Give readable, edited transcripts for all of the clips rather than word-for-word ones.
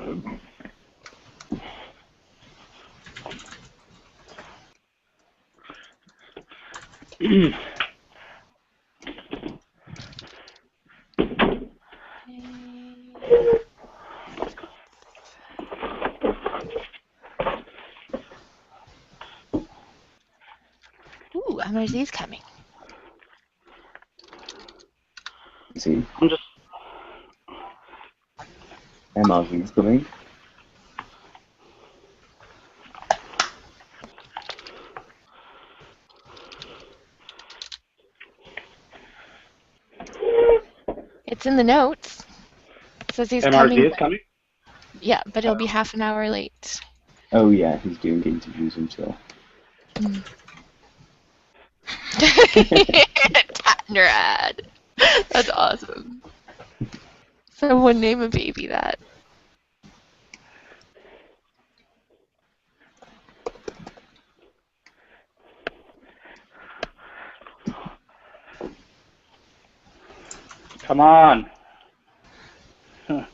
Ooh, MRZ's coming. See, I'm just. MRZ's coming. It's in the notes. It says he's MRZ coming. is coming? Yeah, but he'll be half an hour late. Oh yeah, he's doing interviews until. Tatnerad. That's awesome. Someone name a baby that. Come on. Huh.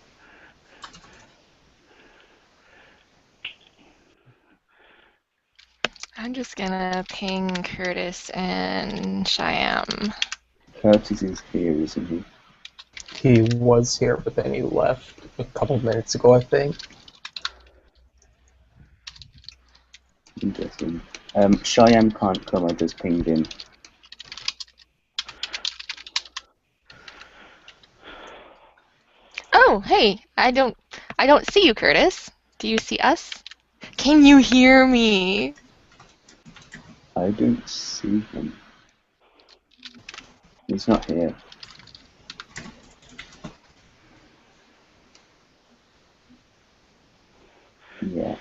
I'm just gonna ping Curtis and Shyam. Curtis is here, isn't he? He was here, but then he left a couple minutes ago, I think. Interesting. Shyam can't come, I just pinged him. Oh, hey, I don't see you, Curtis. Do you see us? Can you hear me? I don't see him. He's not here. Yeah.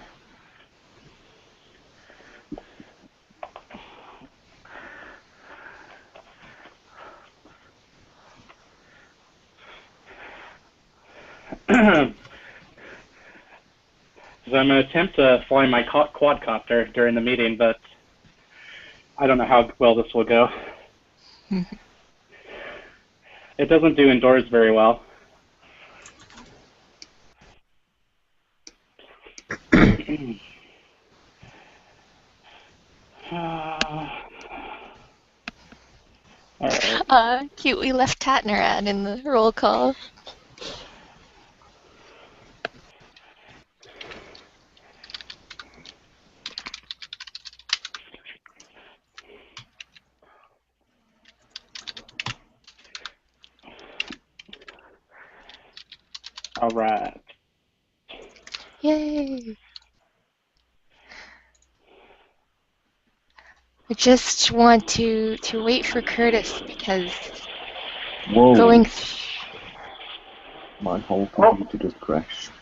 So I'm going to attempt to fly my quadcopter during the meeting, but I don't know how well this will go. It doesn't do indoors very well. Alright. Cute, we left Tatnerad in the roll call. All right. Yay! I just want to wait for Curtis because Whoa! going. My whole computer just crashed.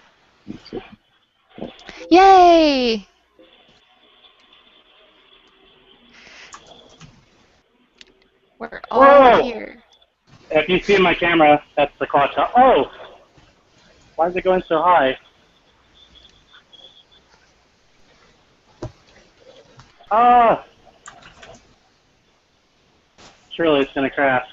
Yay! We're all Whoa! here. If you see my camera, that's the quadcopter. Oh! Why is it going so high? Ah! Surely it's going to crash.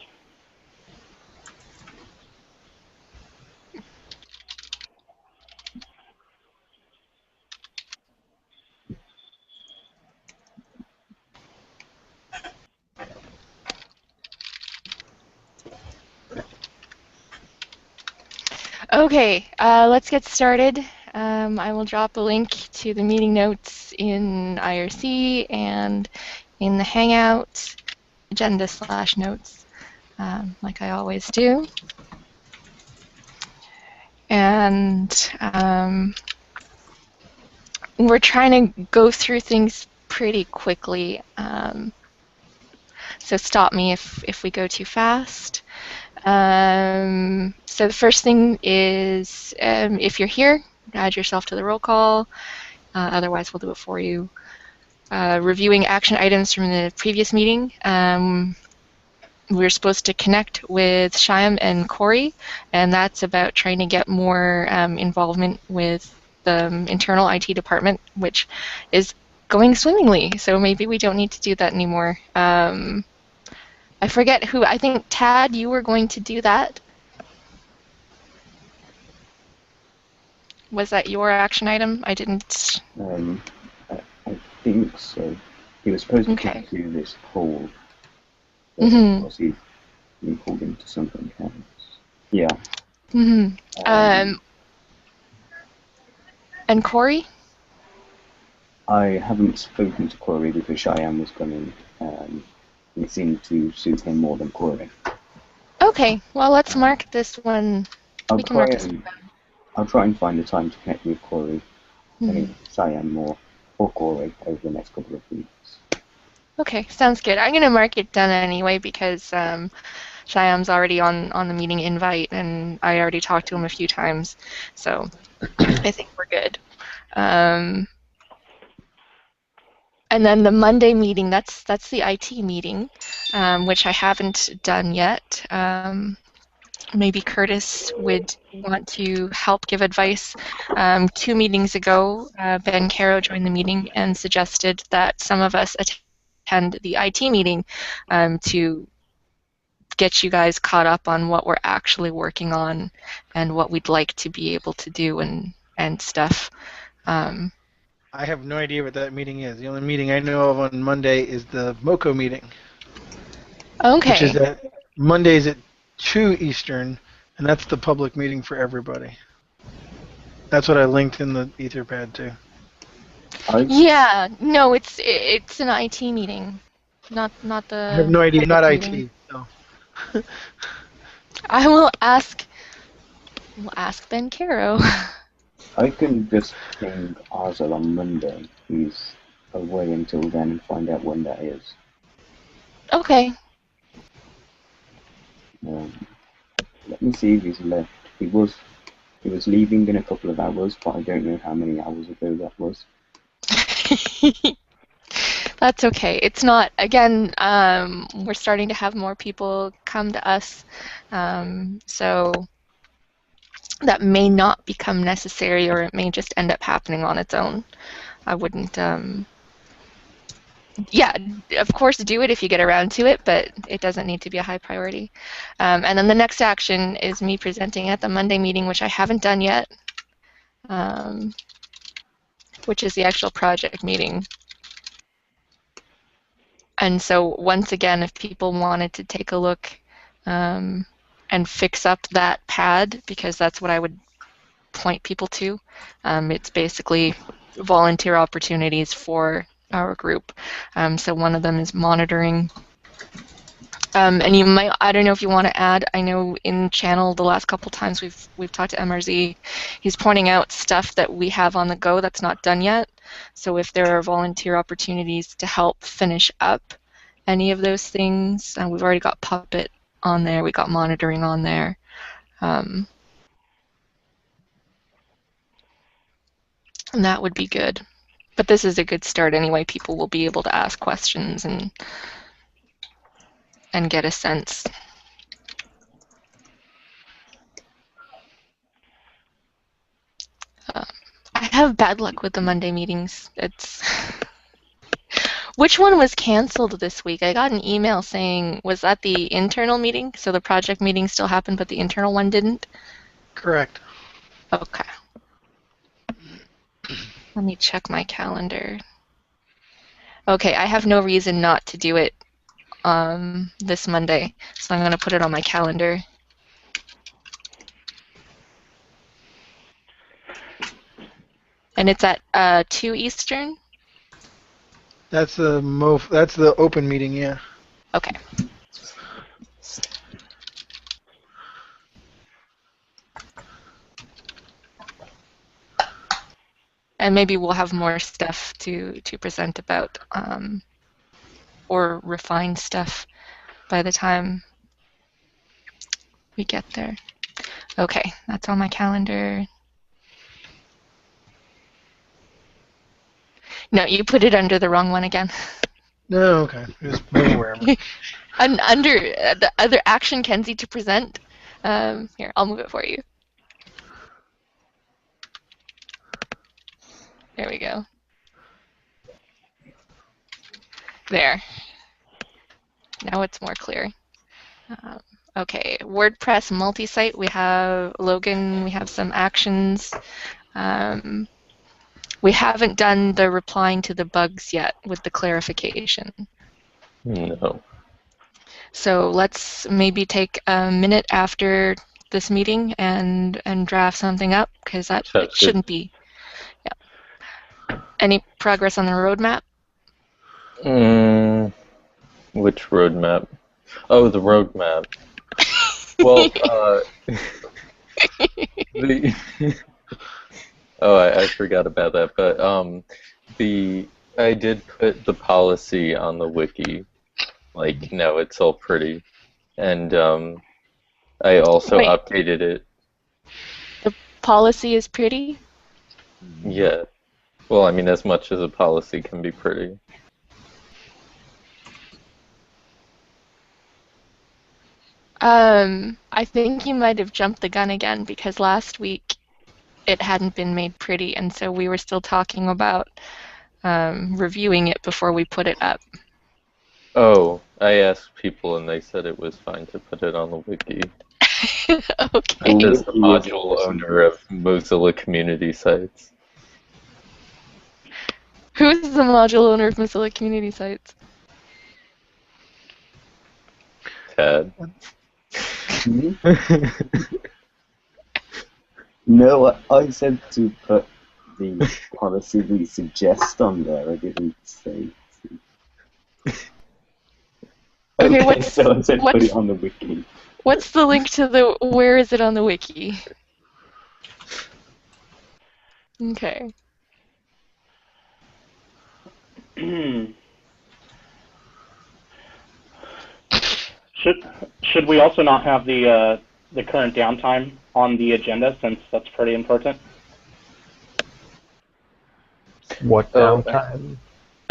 Okay, let's get started. I will drop a link to the meeting notes in IRC and in the Hangout agenda/notes, like I always do. And we're trying to go through things pretty quickly, so stop me if we go too fast. So the first thing is, if you're here, add yourself to the roll call. Otherwise, we'll do it for you. Reviewing action items from the previous meeting. We're supposed to connect with Shyam and Corey, and that's about trying to get more involvement with the internal IT department, which is going swimmingly. So maybe we don't need to do that anymore. I forget who. I think Tad, you were going to do that. Was that your action item? I didn't. I think so. He was supposed to Okay. come to this poll, but of Mm-hmm. course he's been pulled into something else. Yeah. Mm-hmm. And Corey? I haven't spoken to Corey because Cheyenne was coming. It seemed to suit him more than Corey. Okay. Well, let's mark this one. I'll We can mark try this one and down. I'll try and find the time to connect with Corey. Mhm. Cheyenne more or Corey over the next couple of weeks. Okay, sounds good. I'm gonna mark it done anyway because Shyam's already on the meeting invite, and I already talked to him a few times, so I think we're good. Um, and then the Monday meeting, that's the IT meeting, which I haven't done yet. Maybe Curtis would want to help give advice. 2 meetings ago, Ben Caro joined the meeting and suggested that some of us attend the IT meeting to get you guys caught up on what we're actually working on and what we'd like to be able to do and stuff. Um, I have no idea what that meeting is. The only meeting I know of on Monday is the MoCo meeting, which is okay. at Mondays at 2 Eastern, and that's the public meeting for everybody. That's what I linked in the Etherpad to. Yeah, no, it's an IT meeting, not I have the no idea, public not meeting. IT. So. I will ask. We'll ask Ben Caro. I can just ping Azel on Monday. He's away until then and find out when that is. Okay. Let me see if he's left. He was leaving in a couple of hours, but I don't know how many hours ago that was. That's okay. It's not, again, we're starting to have more people come to us, so that may not become necessary, or it may just end up happening on its own. I wouldn't, yeah, of course do it if you get around to it, but it doesn't need to be a high priority. And then the next action is me presenting at the Monday meeting, which I haven't done yet, which is the actual project meeting. And so once again, if people wanted to take a look and fix up that pad, because that's what I would point people to, it's basically volunteer opportunities for our group. So one of them is monitoring. And you might, I don't know if you want to add, I know in channel the last couple times we've talked to MRZ, he's pointing out stuff that we have on the go that's not done yet. So if there are volunteer opportunities to help finish up any of those things, we've already got Puppet on there, we got monitoring on there. And that would be good. But this is a good start anyway. People will be able to ask questions and get a sense. I have bad luck with the Monday meetings. It's which one was canceled this week? I got an email saying, was that the internal meeting? So the project meeting still happened, but the internal one didn't? Correct. Okay. Let me check my calendar. Okay, I have no reason not to do it this Monday, so I'm going to put it on my calendar. And it's at 2 Eastern? That's the open meeting, yeah. Okay. And maybe we'll have more stuff to present about, or refine stuff by the time we get there. Okay, that's on my calendar. No, you put it under the wrong one again. No, okay. Just wherever. Under the other action, Kenzie, to present. Here, I'll move it for you. There we go. There. Now it's more clear. Okay, WordPress multi-site. We have Logan. We have some actions. We haven't done the replying to the bugs yet with the clarification. No. So let's maybe take a minute after this meeting and draft something up, because that Sounds it shouldn't be. Yeah. Any progress on the roadmap? Which roadmap? Oh, the roadmap. Well, the I forgot about that, but I did put the policy on the wiki. Like, no, it's all pretty, and I also Wait. updated it. The policy is pretty? Yeah. Well, I mean, as much as a policy can be pretty. I think you might have jumped the gun again, because last week it hadn't been made pretty, and so we were still talking about reviewing it before we put it up. Oh, I asked people and they said it was fine to put it on the wiki. Okay. As the module owner of Mozilla Community Sites. Who's the module owner of Mozilla Community Sites? Tad. No, I said to put the policy we suggest on there. I didn't say. Okay, so I said put it on the wiki. What's the link to the, where is it on the wiki? Okay. Should we also not have the current downtime on the agenda, since that's pretty important? What downtime?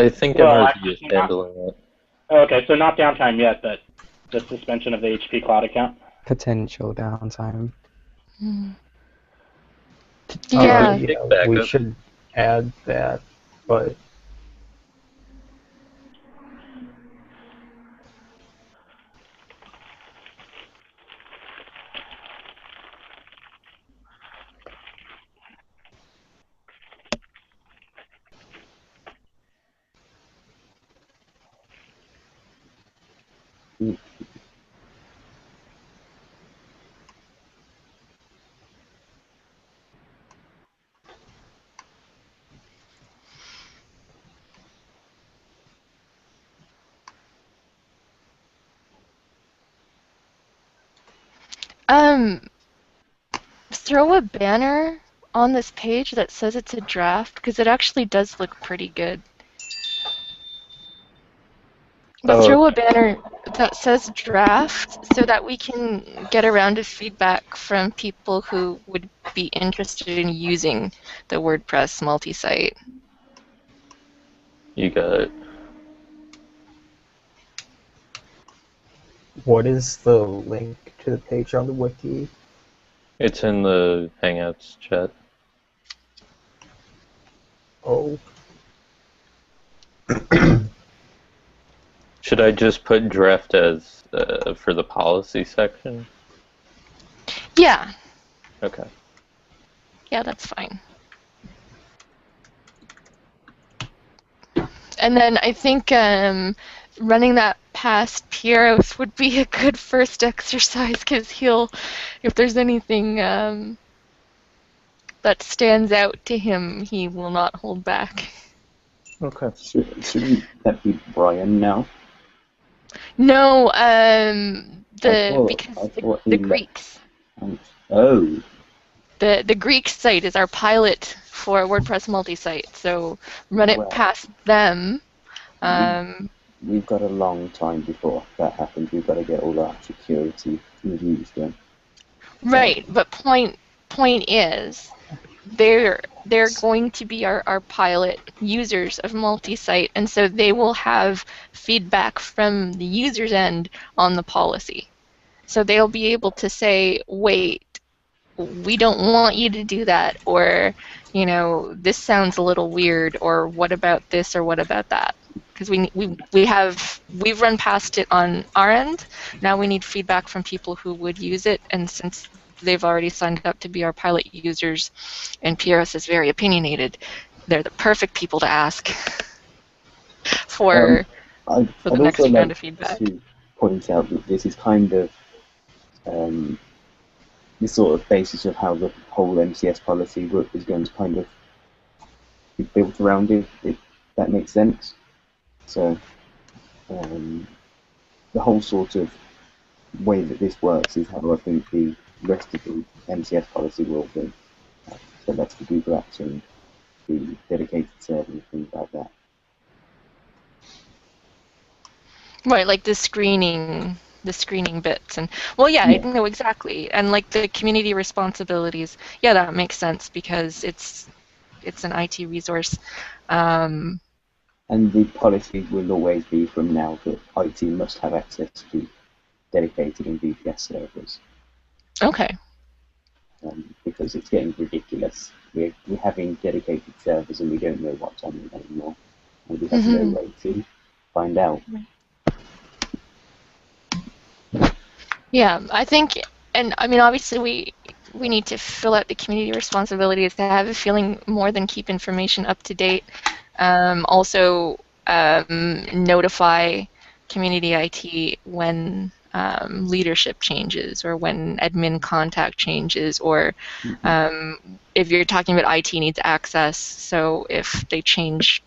I think Well, MRV is handling it. Okay, so not downtime yet, but the suspension of the HP Cloud account. Potential downtime. Yeah. We should add that, but Throw a banner on this page that says it's a draft, because it actually does look pretty good. But throw a banner that says draft so that we can get around to feedback from people who would be interested in using the WordPress multi-site. You got it. what is the link to the page on the wiki? It's in the Hangouts chat. Oh. Should I just put draft as for the policy section? Yeah. Okay. Yeah, that's fine. And then I think running that past Pieros would be a good first exercise, because if there's anything that stands out to him, he will not hold back. Okay. Shouldn't that be Brian now? No, thought because he the left. Greeks. Oh. The Greek site is our pilot for WordPress multi-site, so run it past them. We've got a long time before that happens. We've got to get all our security reviews done. Right, but point is, they're going to be our pilot users of multi-site, and so they will have feedback from the user's end on the policy. So they'll be able to say, wait, we don't want you to do that, or, this sounds a little weird, or what about this, or what about that? Because we've run past it on our end. Now we need feedback from people who would use it, and since they've already signed up to be our pilot users, and PRS is very opinionated. They're the perfect people to ask for I'd the also next round like of feedback. to point out that this is kind of the sort of basis of how the whole MCS policy is going to kind of be built around it, if that makes sense. So the whole sort of way that this works is how I think the rest of the MCS policy will be. So that's the Google Apps and the dedicated server and things like that. Right, like the screening bits. And well, yeah, I Yeah. know exactly. And like the community responsibilities, yeah, that makes sense because it's an IT resource. And the policy will always be from now that IT must have access to dedicated and VPS servers. Okay. Because it's getting ridiculous. We're having dedicated servers and we don't know what's on them anymore. And we have no way to find out. Yeah, I think, and I mean, obviously we need to fill out the community responsibilities to have a feeling more than keep information up to date. Also, notify community IT when leadership changes or when admin contact changes, or if you're talking about IT needs access, so if they change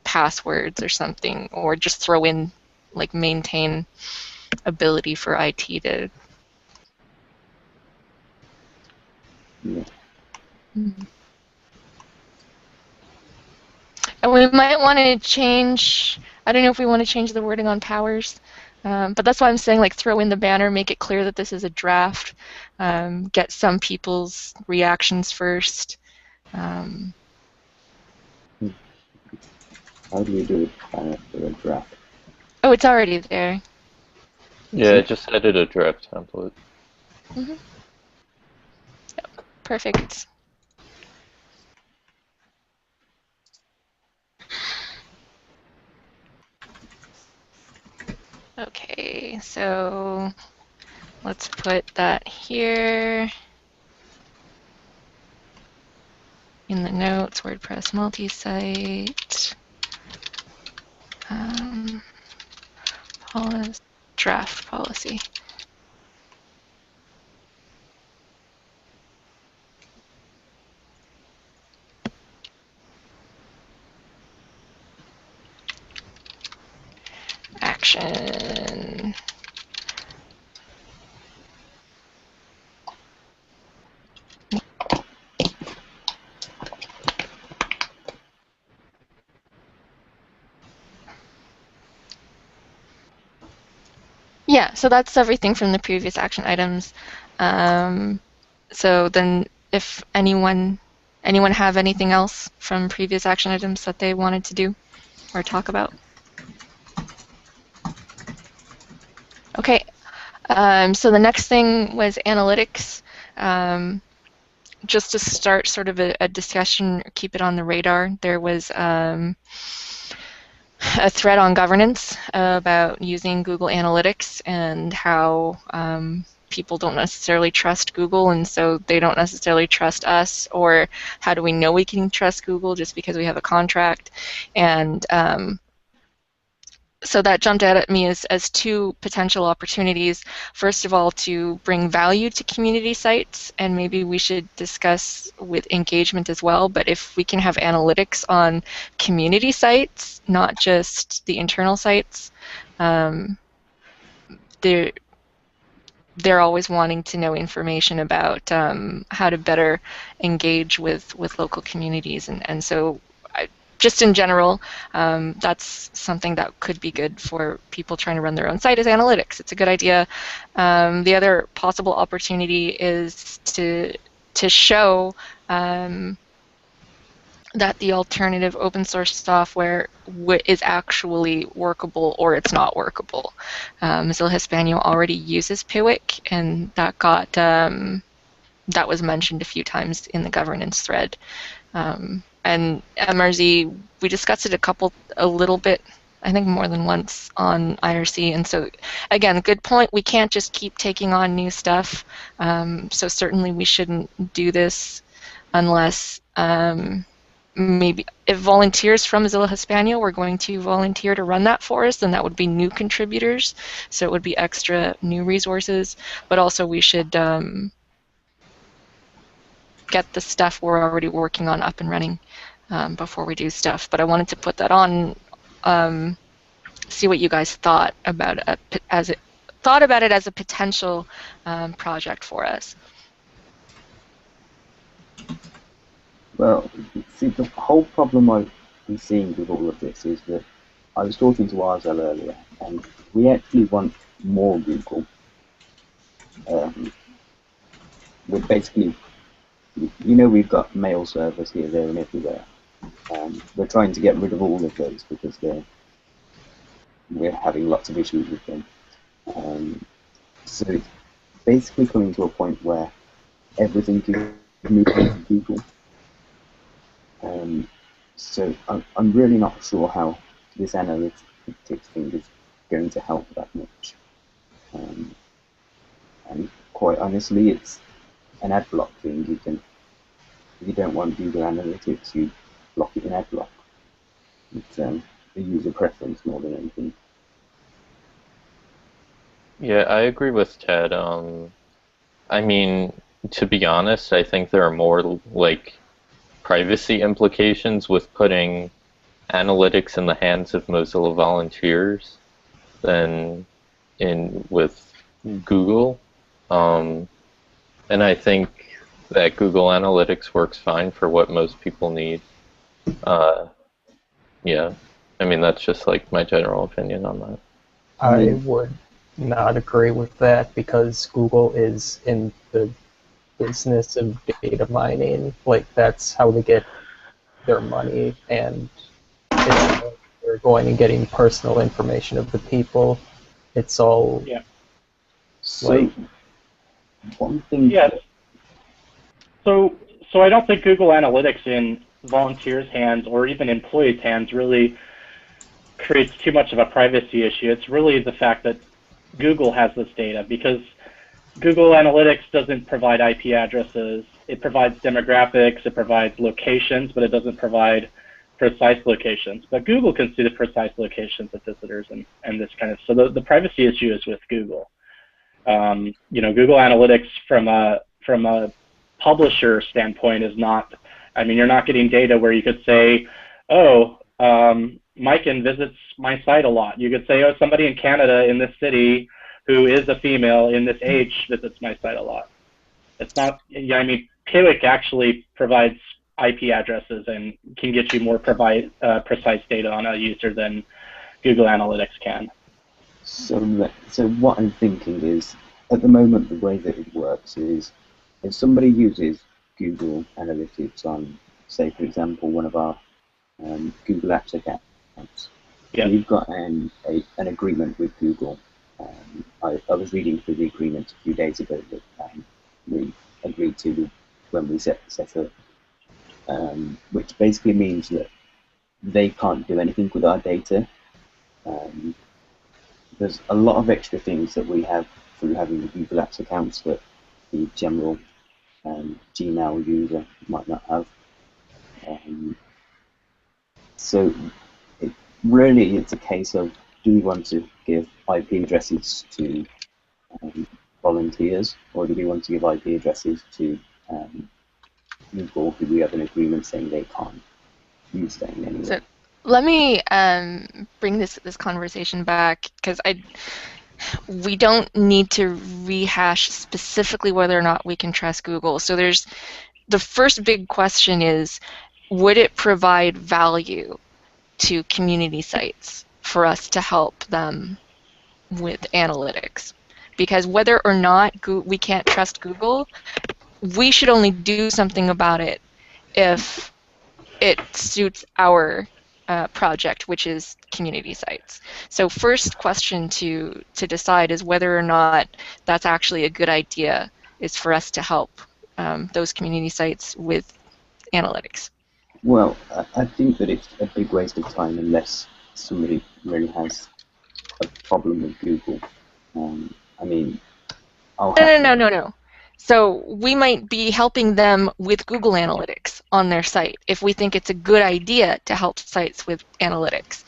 passwords or something, or just throw in like maintain ability for IT to. Yeah. And we might want to change, I don't know if we want to change the wording on powers, but that's why I'm saying like throw in the banner, make it clear that this is a draft, get some people's reactions first. How do we do it for a draft? Oh, it's already there. Yeah, I just added a draft template. Yep, perfect. Okay, so let's put that here in the notes, WordPress multi-site, draft policy. Action. Yeah, so that's everything from the previous action items. So then if anyone have anything else from previous action items that they wanted to do or talk about? Okay, so the next thing was analytics. Just to start sort of a discussion, keep it on the radar, there was a thread on governance about using Google Analytics and how people don't necessarily trust Google, and so they don't necessarily trust us, or how do we know we can trust Google just because we have a contract? And so that jumped out at me as two potential opportunities. First of all, to bring value to community sites, and maybe we should discuss with engagement as well, but if we can have analytics on community sites, not just the internal sites, they're always wanting to know information about how to better engage with local communities. And so just in general, that's something that could be good for people trying to run their own site is analytics. It's a good idea. The other possible opportunity is to show that the alternative open source software is actually workable or it's not workable. Mozilla Hispanio already uses Piwik, and that was mentioned a few times in the governance thread. And MRZ, we discussed it a little bit I think more than once on IRC. And so, again, good point. We can't just keep taking on new stuff. So certainly we shouldn't do this unless maybe if volunteers from Mozilla Hispania were going to volunteer to run that for us, then that would be new contributors. So it would be extra new resources. But also we should get the stuff we're already working on up and running before we do stuff. But I wanted to put that on. See what you guys thought about it as a potential project for us. Well, see, the whole problem I've been seeing with all of this is that I was talking to Arzel earlier, and we actually want more Google. We're basically, we've got mail servers here, there, and everywhere. We're trying to get rid of all of those because we're having lots of issues with them. So it's basically coming to a point where everything is moving to Google. So I'm really not sure how this analytics thing is going to help that much. And quite honestly, it's an ad block thing. If you don't want Google Analytics, you block it in ad block. It's a user preference more than anything. Yeah, I agree with Ted. I mean, to be honest, I think there are more like privacy implications with putting analytics in the hands of Mozilla volunteers than with Google. And I think that Google Analytics works fine for what most people need. Yeah, I mean, that's just like my general opinion on that. I would not agree with that because Google is in the business of data mining. Like, that's how they get their money, and it's like they're going and getting personal information of the people. It's all So one thing. Yeah. So I don't think Google Analytics in volunteers' hands or even employees' hands really creates too much of a privacy issue. It's really the fact that Google has this data, because Google Analytics doesn't provide IP addresses. It provides demographics, it provides locations, but it doesn't provide precise locations. But Google can see the precise locations of visitors and this kind of, so the privacy issue is with Google. Google Analytics from a publisher standpoint is not, I mean, you're not getting data where you could say, oh, Mikan visits my site a lot. You could say, oh, somebody in Canada in this city who is a female in this age visits my site a lot. It's not, I mean, Piwik actually provides IP addresses and can get you more precise data on a user than Google Analytics can. So what I'm thinking is, at the moment, the way that it works is, if somebody uses Google Analytics on, say, for example, one of our Google Apps accounts, we've got an agreement with Google. I was reading through the agreement a few days ago that we agreed to when we set up, which basically means that they can't do anything with our data. There's a lot of extra things that we have through having the Google Apps accounts that the general Gmail user might not have. So really it's a case of, do we want to give IP addresses to volunteers, or do we want to give IP addresses to Google, who we have an agreement saying they can't use them anyway? So let me bring this conversation back, because we don't need to rehash specifically whether or not we can trust Google. So there's the first big question is, would it provide value to community sites for us to help them with analytics? Because whether or not we can't trust Google, we should only do something about it if it suits our project, which is community sites. So first question to decide is whether or not that's actually a good idea, is for us to help those community sites with analytics. Well, I think that it's a big waste of time unless somebody really has a problem with Google. I mean, I'll have No. So we might be helping them with Google Analytics on their site if we think it's a good idea to help sites with analytics.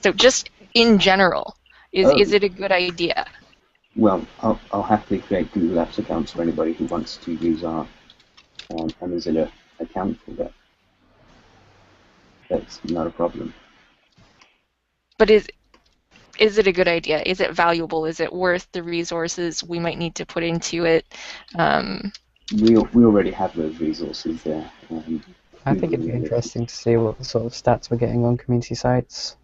So just in general, is it a good idea? Well, I'll happily create Google Apps accounts for anybody who wants to use our Mozilla account for that. That's not a problem. But is it a good idea? Is it valuable? Is it worth the resources we might need to put into it? We already have those resources there. I think it'd be interesting to see what sort of stats we're getting on community sites.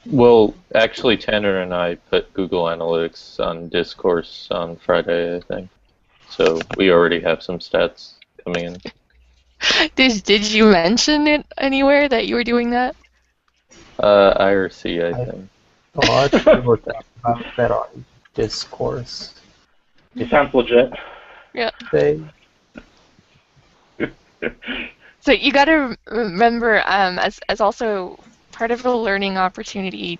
Well, actually, Tanner and I put Google Analytics on Discourse on Friday, I think. So we already have some stats coming in. Did you mention it anywhere that you were doing that? IRC, I think. Oh, I think we were talking about that on Discourse. Sounds legit. Yeah. They, So you got to remember, as also part of a learning opportunity,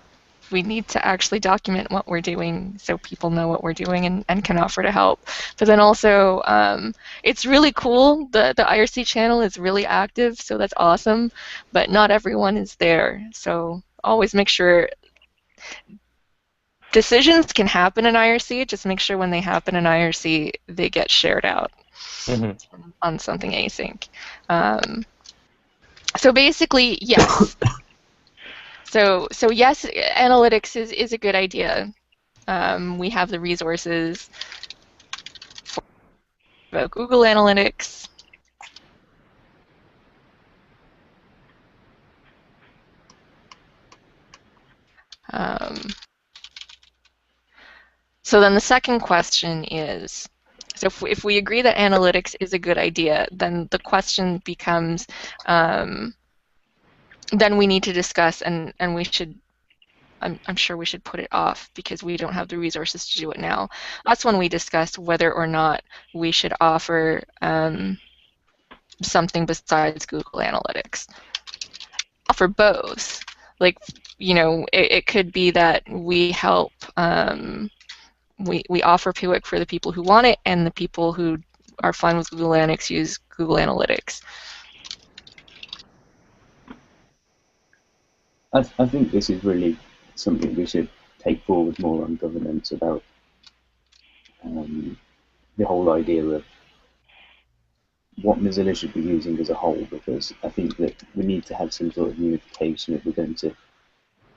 we need to actually document what we're doing so people know what we're doing and can offer to help. But then also, it's really cool. The IRC channel is really active, so that's awesome. But not everyone is there, so always make sure decisions can happen in IRC. Just make sure when they happen in IRC, they get shared out on something async. So basically, yes. So yes, analytics is a good idea. We have the resources for Google Analytics. So then the second question is, so if we agree that analytics is a good idea, then the question becomes, then we need to discuss, and we should, I'm sure we should put it off because we don't have the resources to do it now. That's when we discuss whether or not we should offer something besides Google Analytics. Offer both. Like, you know, it could be that we help, we offer PUIC for the people who want it, and the people who are fine with Google Analytics use Google Analytics. I think this is really something we should take forward more on governance about the whole idea of what Mozilla should be using as a whole, because I think that we need to have some sort of unification. If we're going to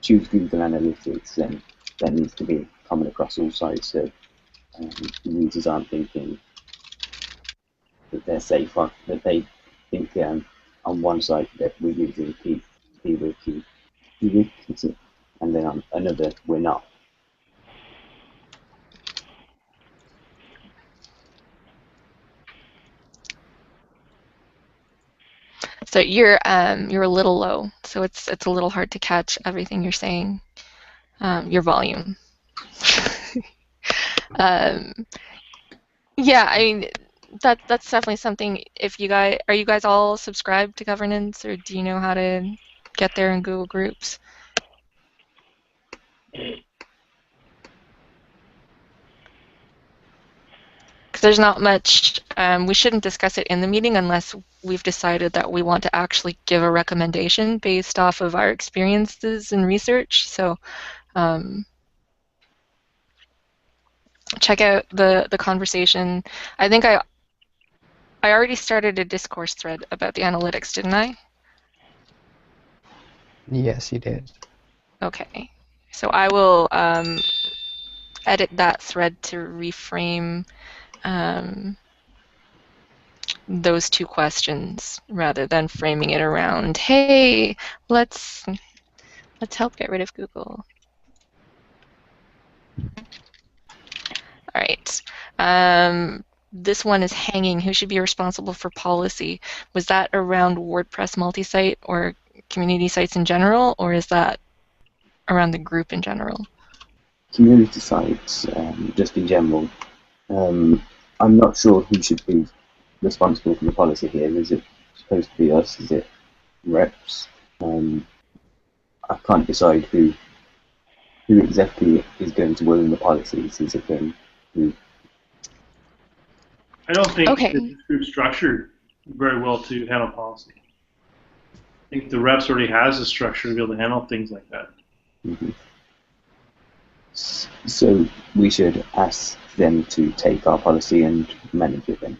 choose Google Analytics, then that needs to be common across all sites, so the users aren't thinking that they're safe on, that they think on one site that we're using PWiki, and then on another we're not. So you're a little low, so it's a little hard to catch everything you're saying. Your volume. Yeah, I mean that's definitely something. If you guys are you guys all subscribed to governance, or do you know how to get there in Google Groups? Because there's not much. We shouldn't discuss it in the meeting unless we've decided that we want to actually give a recommendation based off of our experiences and research. So check out the conversation. I think I already started a discourse thread about the analytics, didn't I? Yes, you did. Okay. So I will edit that thread to reframe those two questions rather than framing it around, hey, let's help get rid of Google. All right. This one is hanging. Who should be responsible for policy? Was that around WordPress multi-site or community sites in general, or is that around the group in general? Community sites, just in general. I'm not sure who should be responsible for the policy here. Is it supposed to be us? Is it reps? I can't decide who exactly is going to will in the policies. Is it going to? I don't think Okay. this group's structured very well to handle policy. I think the reps already has the structure to be able to handle things like that. Mm-hmm. So we should ask them to take our policy and manage it then.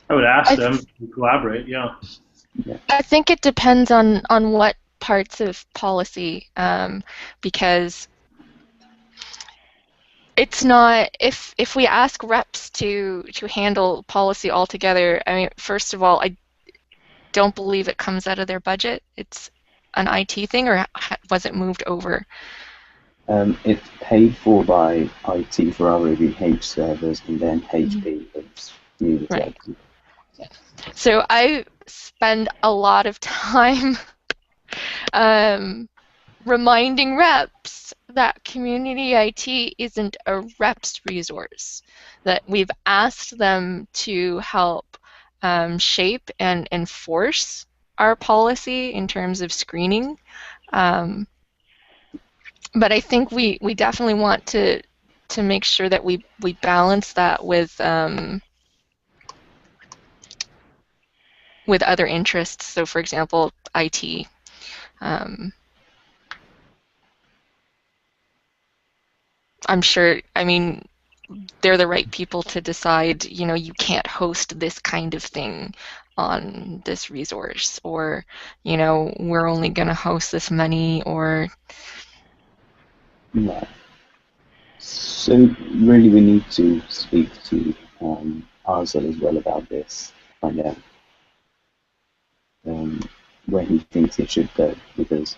I would ask them to collaborate, yeah. I think it depends on what parts of policy, because it's not, if we ask reps to handle policy altogether, I mean, first of all, I don't believe it comes out of their budget. It's an IT thing, or was it moved over? It's paid for by IT for our OVH servers, and then HP is community Right. IT. So I spend a lot of time reminding reps that community IT isn't a reps resource, that we've asked them to help shape and enforce our policy in terms of screening. But I think we definitely want to make sure that we balance that with other interests. So, for example, IT. I'm sure, I mean, they're the right people to decide, you know, you can't host this kind of thing on this resource, or, you know, we're only going to host this many, or... Yeah. So really we need to speak to Arzel as well about this, find out where he thinks it should go, because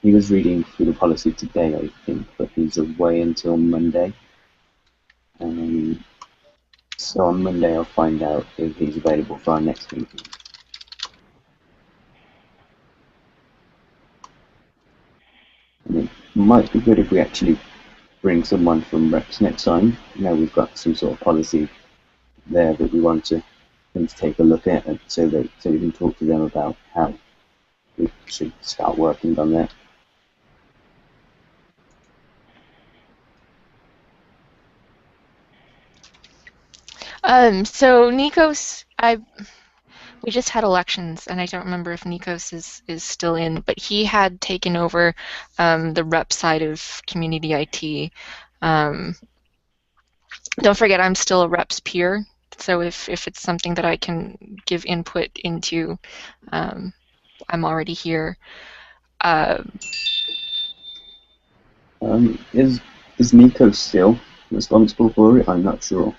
he was reading through the policy today, I think, but he's away until Monday. So on Monday I'll find out if he's available for our next meeting. And it might be good if we actually bring someone from Reps next time. Now we've got some sort of policy there that we want them to take a look at, and so we can talk to them about how we should start working on that. So Nikos, we just had elections, and I don't remember if Nikos is still in, but he had taken over the rep side of community IT. Don't forget, I'm still a reps peer, so if it's something that I can give input into, I'm already here. Is Nico still responsible for it? I'm not sure.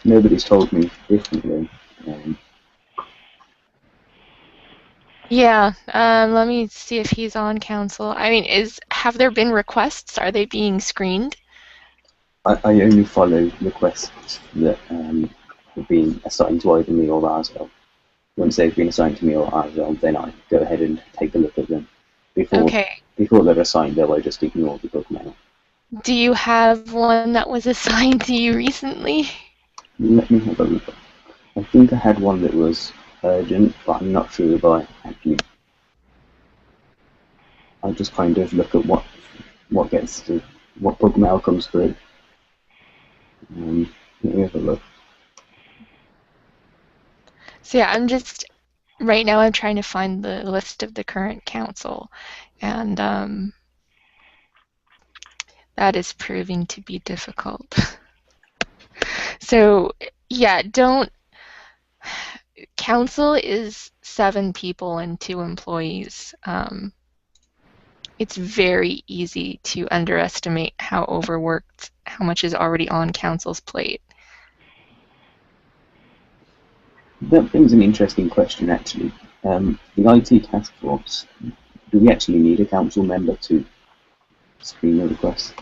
Nobody's told me differently. Yeah, let me see if he's on council. I mean, have there been requests? Are they being screened? I only follow requests that have been assigned to either me or Arzel. Once they've been assigned to me or Arzel, then I go ahead and take a look at them. Before they're assigned, though, I just ignore the book mail. Do you have one that was assigned to you recently? Let me have a look. I think I had one that was urgent, but I'm not sure if I actually. I just kind of look at what book mail comes through. Let me have a look. So yeah, right now I'm trying to find the list of the current council, and that is proving to be difficult. So yeah, council is 7 people and 2 employees. It's very easy to underestimate how overworked, how much is already on council's plate. That brings an interesting question, actually. The IT task force, do we actually need a council member to screen the requests?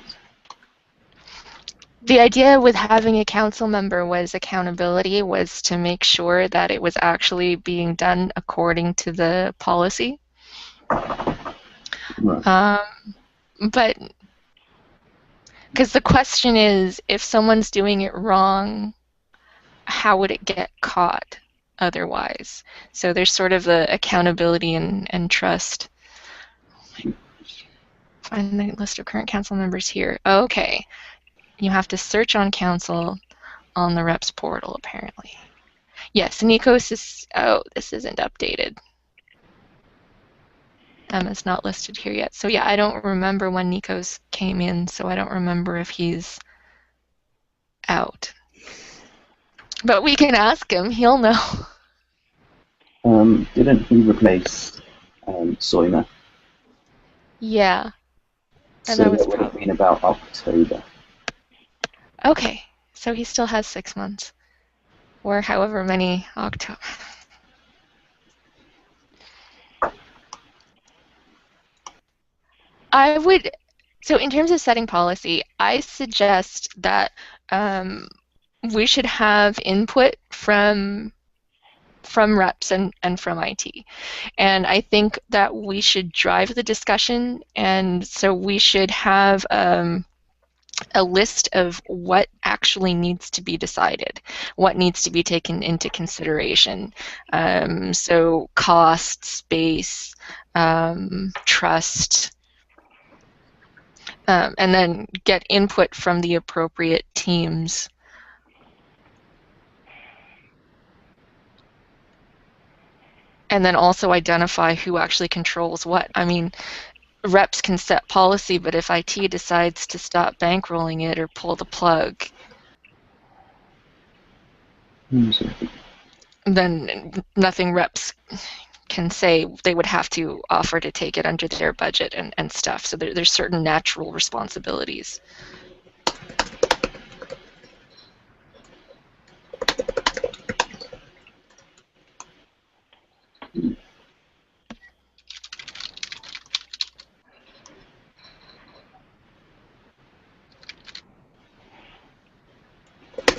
The idea with having a council member was accountability, was to make sure that it was actually being done according to the policy. Right. But because the question is, if someone's doing it wrong, how would it get caught? otherwise. So there's sort of the accountability and trust. Find the list of current council members here. Okay. You have to search on council on the reps portal, apparently. Yes, Nikos is, oh, this isn't updated. Emma's not listed here yet. So yeah, I don't remember when Nikos came in, so I don't remember if he's out. But we can ask him, he'll know. Didn't he replace Soima? Yeah. And So that was that would have been about October. Okay, so he still has 6 months. Or however many October. I would, so in terms of setting policy, I suggest that we should have input from reps and from IT. And I think that we should drive the discussion, and so we should have a list of what actually needs to be decided, what needs to be taken into consideration. So cost, space, trust, and then get input from the appropriate teams. And then also identify who actually controls what. I mean, reps can set policy, but if IT decides to stop bankrolling it or pull the plug, then nothing reps can say. They would have to offer to take it under their budget and stuff. So there's certain natural responsibilities.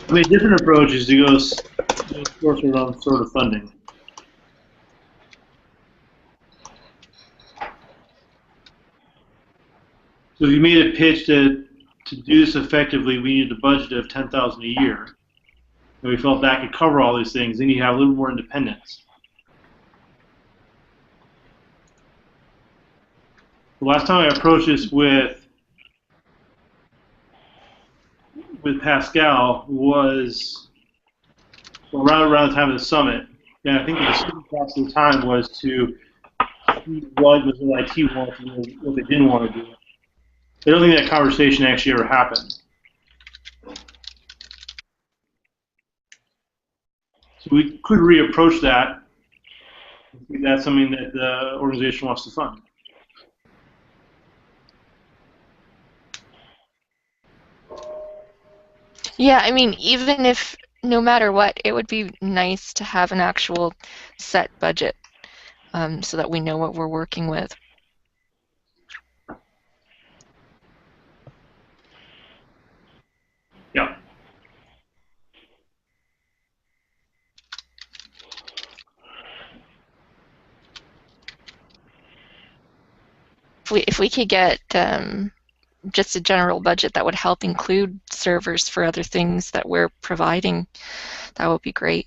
I mean, a different approach is to go source your own sort of funding. So if you made a pitch that to do this effectively, we needed a budget of $10,000 a year, and we felt that could cover all these things, then you have a little more independence. The last time I approached this with Pascal was around the time of the summit, and I think the decision process at the time was to see what Mozilla IT wanted to do, what they didn't want to do. I don't think that conversation actually ever happened. So we could reapproach that if that's something that the organization wants to fund. Yeah, I mean, even if, no matter what, it would be nice to have an actual set budget so that we know what we're working with. Yeah. If we could get just a general budget that would help include servers for other things that we're providing, that would be great.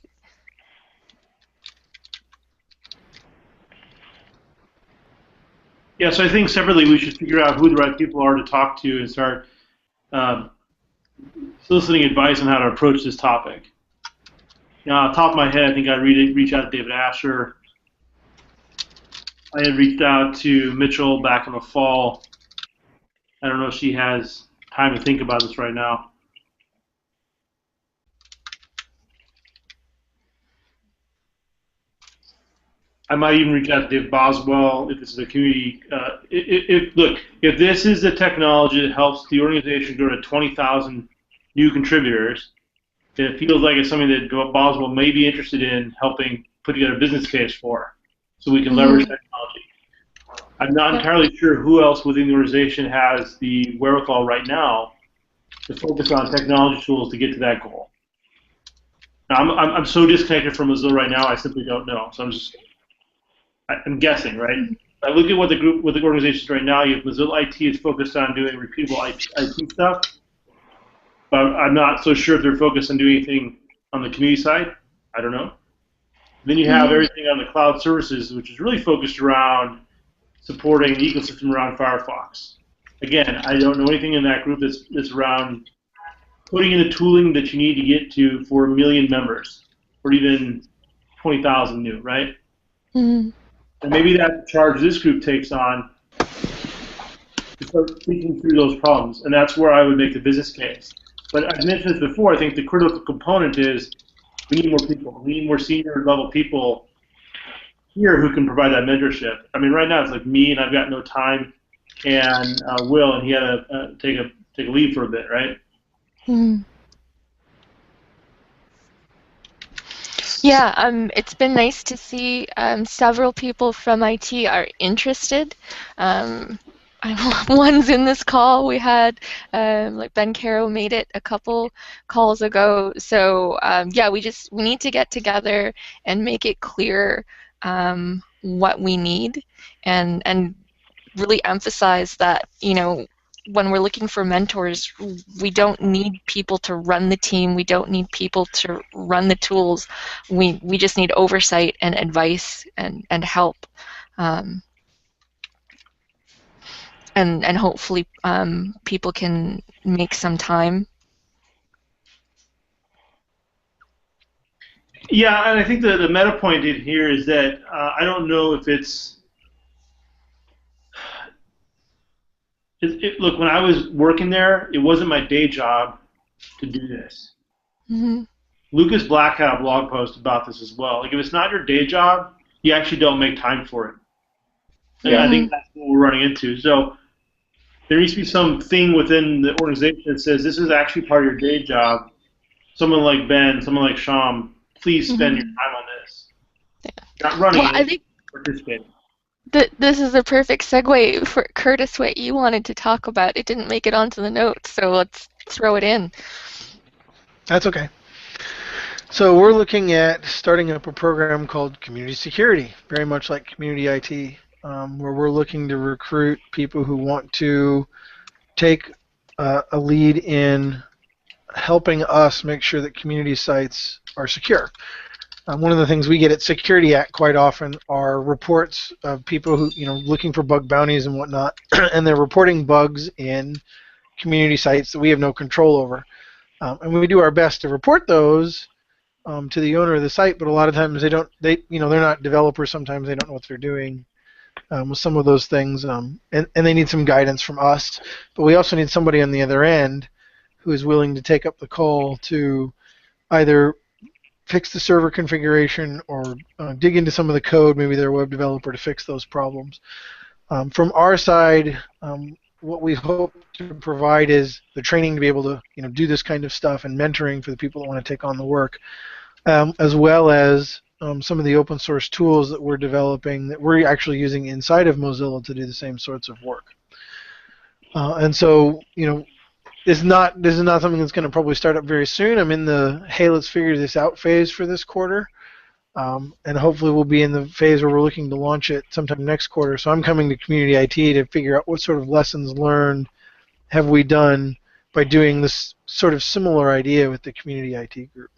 Yeah, so I think separately we should figure out who the right people are to talk to and start soliciting advice on how to approach this topic. Off the top of my head, I think I'd reach out to David Asher. I had reached out to Mitchell back in the fall. I don't know if she has time to think about this right now. I might even reach out to Dave Boswell if this is a community. If this is the technology that helps the organization grow to 20,000 new contributors, it feels like it's something that Boswell may be interested in helping put together a business case for, so we can leverage technology. I'm not entirely sure who else within the organization has the wherewithal right now to focus on technology tools to get to that goal. Now, I'm so disconnected from Mozilla right now, I simply don't know. So I'm guessing, right? I look at what the organization is right now. You have Mozilla IT is focused on doing repeatable IT stuff, but I'm not so sure if they're focused on doing anything on the community side. I don't know. Then you have everything on the cloud services, which is really focused around supporting the ecosystem around Firefox. Again, I don't know anything in that group that's around putting in the tooling that you need to get to for 1 million members, or even 20,000 new, right? Mm-hmm. And maybe that's the charge this group takes on to start thinking through those problems, and that's where I would make the business case. But I've mentioned this before, I think the critical component is we need more people. We need more senior level people here who can provide that mentorship. I mean, right now it's like me, and I've got no time, and Will, and he had to take a leave for a bit, right? Mm-hmm. Yeah, it's been nice to see several people from IT are interested. One's in this call. We had like Ben Caro made it a couple calls ago. So yeah, we need to get together and make it clear what we need, and really emphasize that, when we're looking for mentors, we don't need people to run the team. We don't need people to run the tools. We just need oversight and advice and help. And hopefully people can make some time. Yeah, and I think the meta point in here is that I don't know if it's look, when I was working there, it wasn't my day job to do this. Mm-hmm. Lucas Black had a blog post about this as well. Like, if it's not your day job, you actually don't make time for it. And I think that's what we're running into. So there needs to be something within the organization that says this is actually part of your day job. Someone like Ben, someone like Sham, please spend your time on this. Yeah. Not running Well, I think participating. This is a perfect segue for Curtis, what you wanted to talk about. It didn't make it onto the notes, so let's throw it in. That's okay. So we're looking at starting up a program called Community Security, very much like Community IT, where we're looking to recruit people who want to take a lead in helping us make sure that community sites are secure. One of the things we get at Security Act quite often are reports of people who, looking for bug bounties and whatnot, and they're reporting bugs in community sites that we have no control over. And we do our best to report those to the owner of the site, but a lot of times they're not developers. Sometimes they don't know what they're doing with some of those things, and they need some guidance from us. But we also need somebody on the other end who is willing to take up the call to either fix the server configuration or dig into some of the code, maybe they're a web developer, to fix those problems. From our side, what we hope to provide is the training to be able to do this kind of stuff, and mentoring for the people that want to take on the work, as well as some of the open source tools that we're developing that we're actually using inside of Mozilla to do the same sorts of work. And so, this is not something that's going to probably start up very soon. I'm in the hey, let's figure this out phase for this quarter, and hopefully we'll be in the phase where we're looking to launch it sometime next quarter. So I'm coming to Community IT to figure out what sort of lessons learned have we done by doing this sort of similar idea with the Community IT group.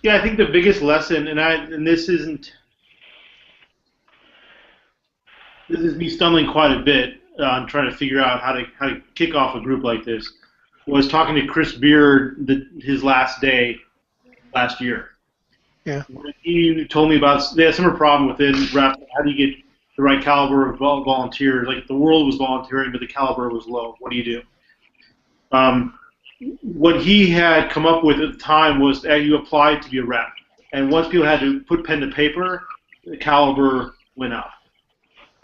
Yeah, I think the biggest lesson, and this is me stumbling quite a bit on trying to figure out how to kick off a group like this, was talking to Chris Beard his last day last year. Yeah. He told me about they had some problem within Rep. How do you get the right caliber of volunteers? Like, the world was volunteering, but the caliber was low. What do you do? What he had come up with at the time was that you applied to be a rep, and once people had to put pen to paper, the caliber went up,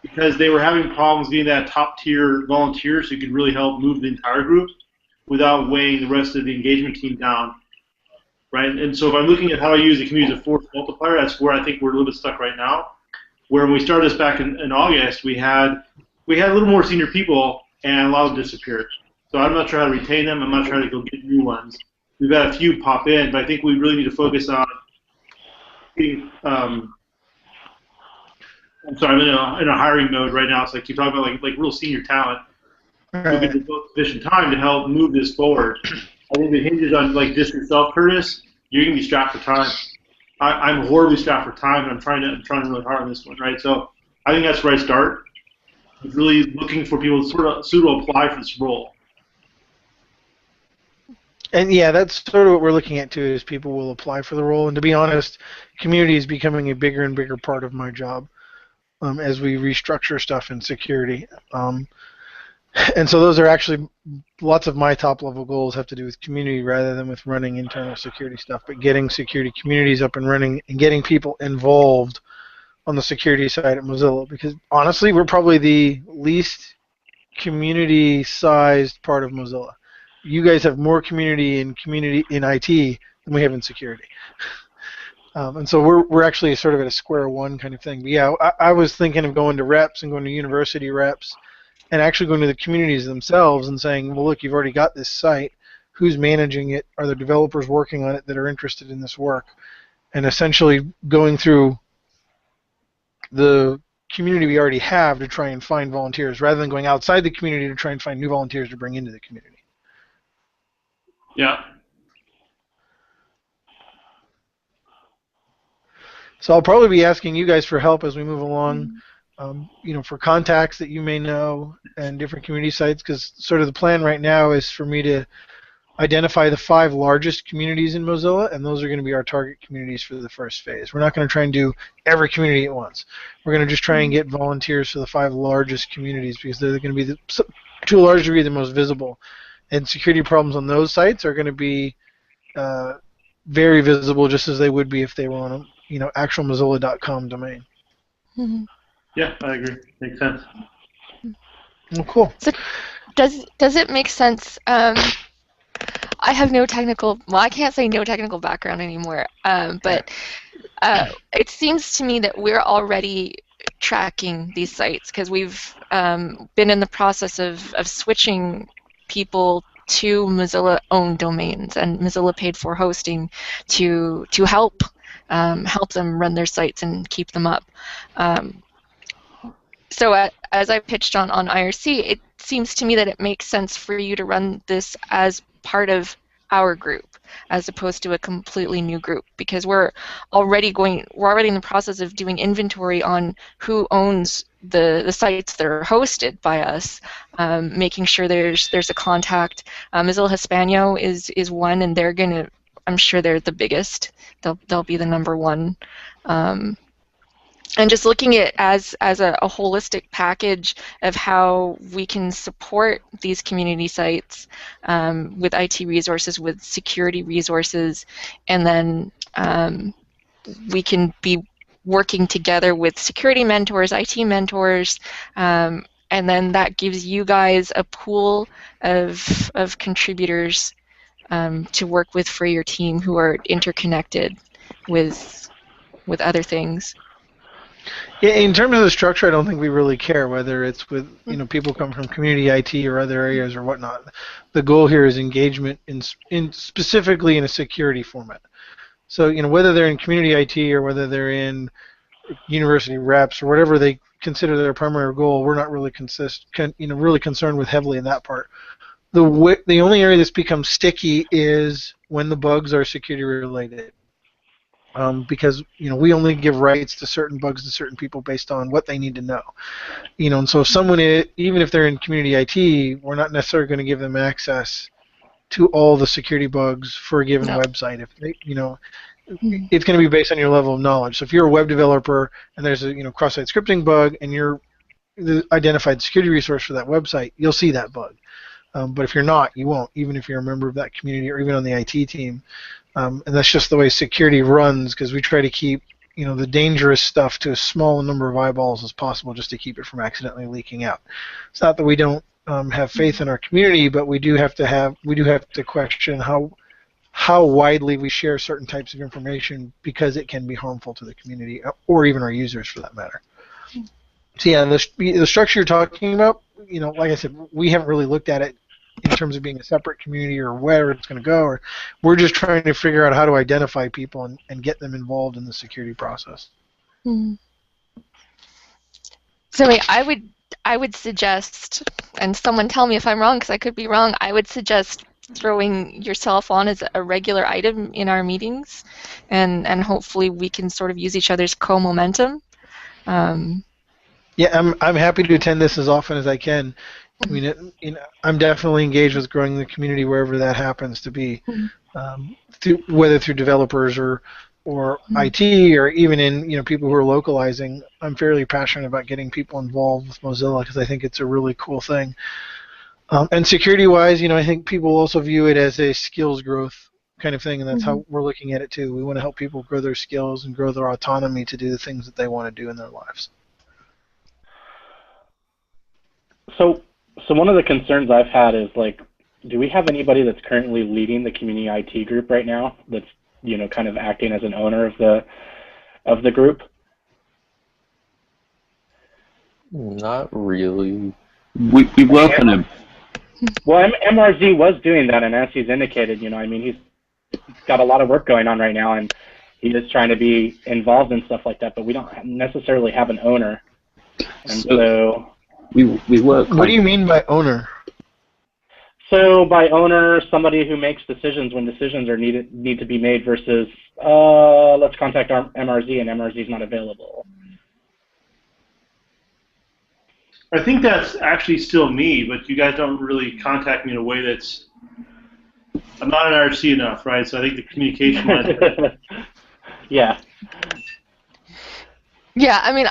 because they were having problems getting that top-tier volunteers who could really help move the entire group without weighing the rest of the engagement team down, right? And so if I'm looking at how I use the community as a force multiplier, that's where I think we're a little bit stuck right now. Where when we started this back in August, we had a little more senior people, and a lot of them disappeared. So I'm not sure how to retain them. I'm not sure how to go get new ones. We've had a few pop in, but I think we really need to focus on getting, I'm sorry, I'm in a hiring mode right now. It's like you talk about like real senior talent who can devote sufficient time to help move this forward. I think it hinges on, like, just yourself, Curtis. You're going to be strapped for time. I'm horribly strapped for time, and I'm trying really hard on this one, right? So I think that's where I start. It's really looking for people to sort of apply for this role. And yeah, that's sort of what we're looking at too, is people will apply for the role. And to be honest, community is becoming a bigger and bigger part of my job as we restructure stuff in security. And so those are actually lots of my top level goals have to do with community rather than with running internal security stuff, but getting security communities up and running and getting people involved on the security side at Mozilla, because honestly, we're probably the least community-sized part of Mozilla. You guys have more community in IT than we have in security, and so we're actually sort of at a square one kind of thing. But yeah, I was thinking of going to reps and going to university reps, and actually going to the communities themselves and saying, well, look, you've already got this site. Who's managing it? Are there developers working on it that are interested in this work? And essentially going through the community we already have to try and find volunteers rather than going outside the community to try and find new volunteers to bring into the community. Yeah. So I'll probably be asking you guys for help as we move along, for contacts that you may know and different community sites, because sort of the plan right now is for me to identify the 5 largest communities in Mozilla, and those are going to be our target communities for the first phase. We're not going to try and do every community at once. We're going to just try and get volunteers for the 5 largest communities because they're going to be, to a large degree, the most visible. And security problems on those sites are going to be very visible, just as they would be if they were on a actual Mozilla.com domain. Mm-hmm. Yeah, I agree. Makes sense. Well, cool. So does it make sense? I have no technical, well, I can't say no technical background anymore, but it seems to me that we're already tracking these sites because we've been in the process of switching people to Mozilla-owned domains, and Mozilla paid for hosting to help them run their sites and keep them up. So as I pitched on IRC, it seems to me that it makes sense for you to run this as part of our group as opposed to a completely new group, because we're already in the process of doing inventory on who owns the sites that are hosted by us, making sure there's a contact. Mozilla Hispano is one, and I'm sure they're the biggest. They'll be the number one. And just looking at it as a holistic package of how we can support these community sites with IT resources, with security resources, and then we can be working together with security mentors, IT mentors, and then that gives you guys a pool of contributors to work with for your team who are interconnected with other things. Yeah, in terms of the structure, I don't think we really care whether it's with people come from community IT or other areas or whatnot. The goal here is engagement in specifically in a security format. So whether they're in community IT or whether they're in university reps or whatever they consider their primary goal, we're not really really concerned with heavily in that part. The only area that's become sticky is when the bugs are security related. Because we only give rights to certain bugs to certain people based on what they need to know. And so if someone even if they're in community IT, we're not necessarily going to give them access to all the security bugs for a given website. If they, it's going to be based on your level of knowledge. So if you're a web developer and there's a cross-site scripting bug and you're the identified security resource for that website, you'll see that bug. But if you're not, you won't, even if you're a member of that community or even on the IT team. And that's just the way security runs, because we try to keep the dangerous stuff to as small a number of eyeballs as possible, just to keep it from accidentally leaking out. It's not that we don't have faith in our community, but we do have to question how widely we share certain types of information, because it can be harmful to the community or even our users for that matter. So yeah, the structure you're talking about, like I said, we haven't really looked at it in terms of being a separate community or where it's going to go, or we're just trying to figure out how to identify people and get them involved in the security process. So I would suggest, and someone tell me if I'm wrong because I could be wrong, I would suggest throwing yourself on as a regular item in our meetings, and hopefully we can sort of use each other's co-momentum. Yeah, I'm happy to attend this as often as I can. I mean, I'm definitely engaged with growing the community wherever that happens to be, whether through developers or IT or even in people who are localizing. I'm fairly passionate about getting people involved with Mozilla because I think it's a really cool thing. And security-wise, I think people also view it as a skills growth kind of thing, and that's how we're looking at it too. We want to help people grow their skills and grow their autonomy to do the things that they want to do in their lives. So one of the concerns I've had is, like, do we have anybody that's currently leading the community IT group right now that's kind of acting as an owner of the group? Not really. We work on a. Well, MRZ was doing that, and as he's indicated, he's got a lot of work going on right now, and he is trying to be involved in stuff like that, but we don't necessarily have an owner. And so we work. What do you mean by owner? So by owner, somebody who makes decisions when decisions are need to be made versus let's contact our MRZ and MRZ is not available. I think that's actually still me, but you guys don't really contact me in a way that's. I'm not an RC enough, right? So I think the communication line. Yeah. Yeah, I mean,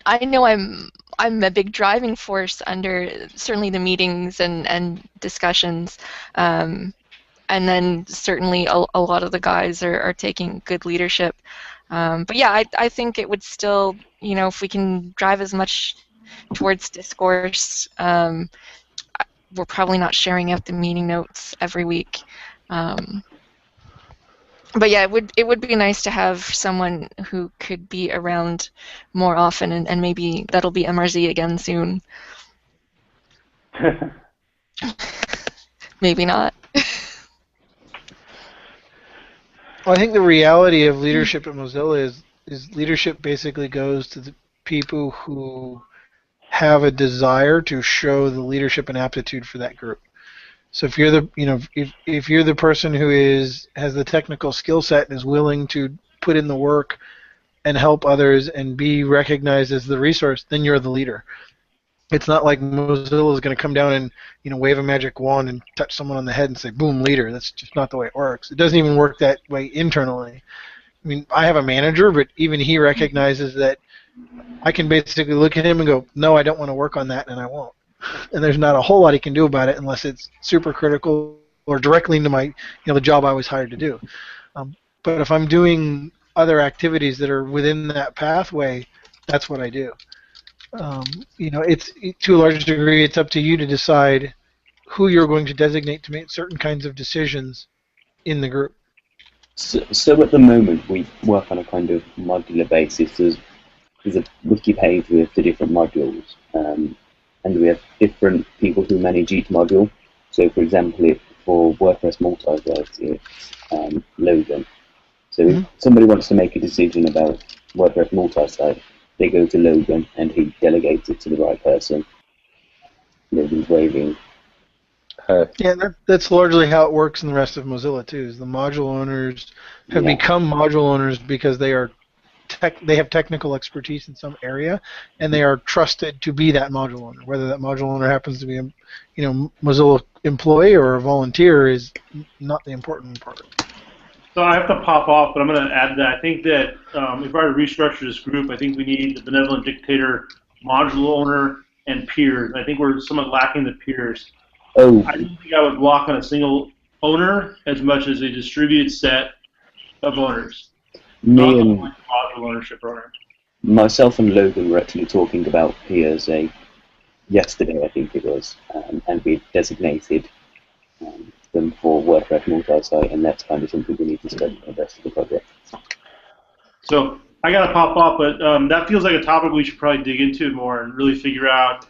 I know I'm a big driving force under certainly the meetings and discussions, and then certainly a lot of the guys are taking good leadership. But yeah, I think it would still, if we can drive as much towards discourse, we're probably not sharing out the meeting notes every week. But yeah, it would be nice to have someone who could be around more often, and maybe that'll be MRZ again soon. Maybe not. Well, I think the reality of leadership at Mozilla is leadership basically goes to the people who have a desire to show the leadership and aptitude for that group. So if you're the if you're the person who has the technical skill set and is willing to put in the work and help others and be recognized as the resource, then you're the leader. It's not like Mozilla is going to come down and wave a magic wand and touch someone on the head and say boom, leader. That's just not the way it works. It doesn't even work that way internally. I mean, I have a manager, but even he recognizes that I can basically look at him and go, no, I don't want to work on that, and I won't. And there's not a whole lot he can do about it unless it's super critical or directly into my, the job I was hired to do. But if I'm doing other activities that are within that pathway, that's what I do. It's to a large degree, it's up to you to decide who you're going to designate to make certain kinds of decisions in the group. So at the moment, we work on a kind of modular basis. There's a wiki page with the different modules. And we have different people who manage each module. So, for example, for WordPress multi-site, it's Logan. So if somebody wants to make a decision about WordPress multi-site, they go to Logan and he delegates it to the right person. Logan's waving. Yeah, that's largely how it works in the rest of Mozilla too. Is the module owners have become module owners because they are they have technical expertise in some area, and they are trusted to be that module owner. Whether that module owner happens to be a Mozilla employee or a volunteer is not the important part. So I have to pop off, but I'm going to add that I think that if I were to restructure this group, I think we need the benevolent dictator, module owner, and peers. I think we're somewhat lacking the peers. Oh. I don't think I would block on a single owner as much as a distributed set of owners. Me and module ownership owner. Myself and Logan were actually talking about peers yesterday, I think it was, and we designated them for WordPress multi-site, and that's kind of something we need to study for the rest of the project. So I got to pop off, but that feels like a topic we should probably dig into more and really figure out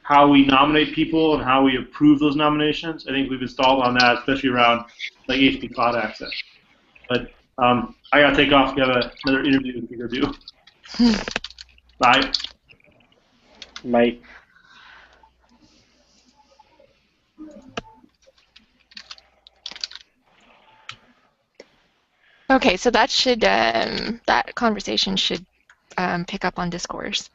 how we nominate people and how we approve those nominations. I think we've installed on that, especially around like HP Cloud Access. But I got to take off. We have another interview to go do. Bye. Bye. Okay, so that should that conversation should pick up on discourse.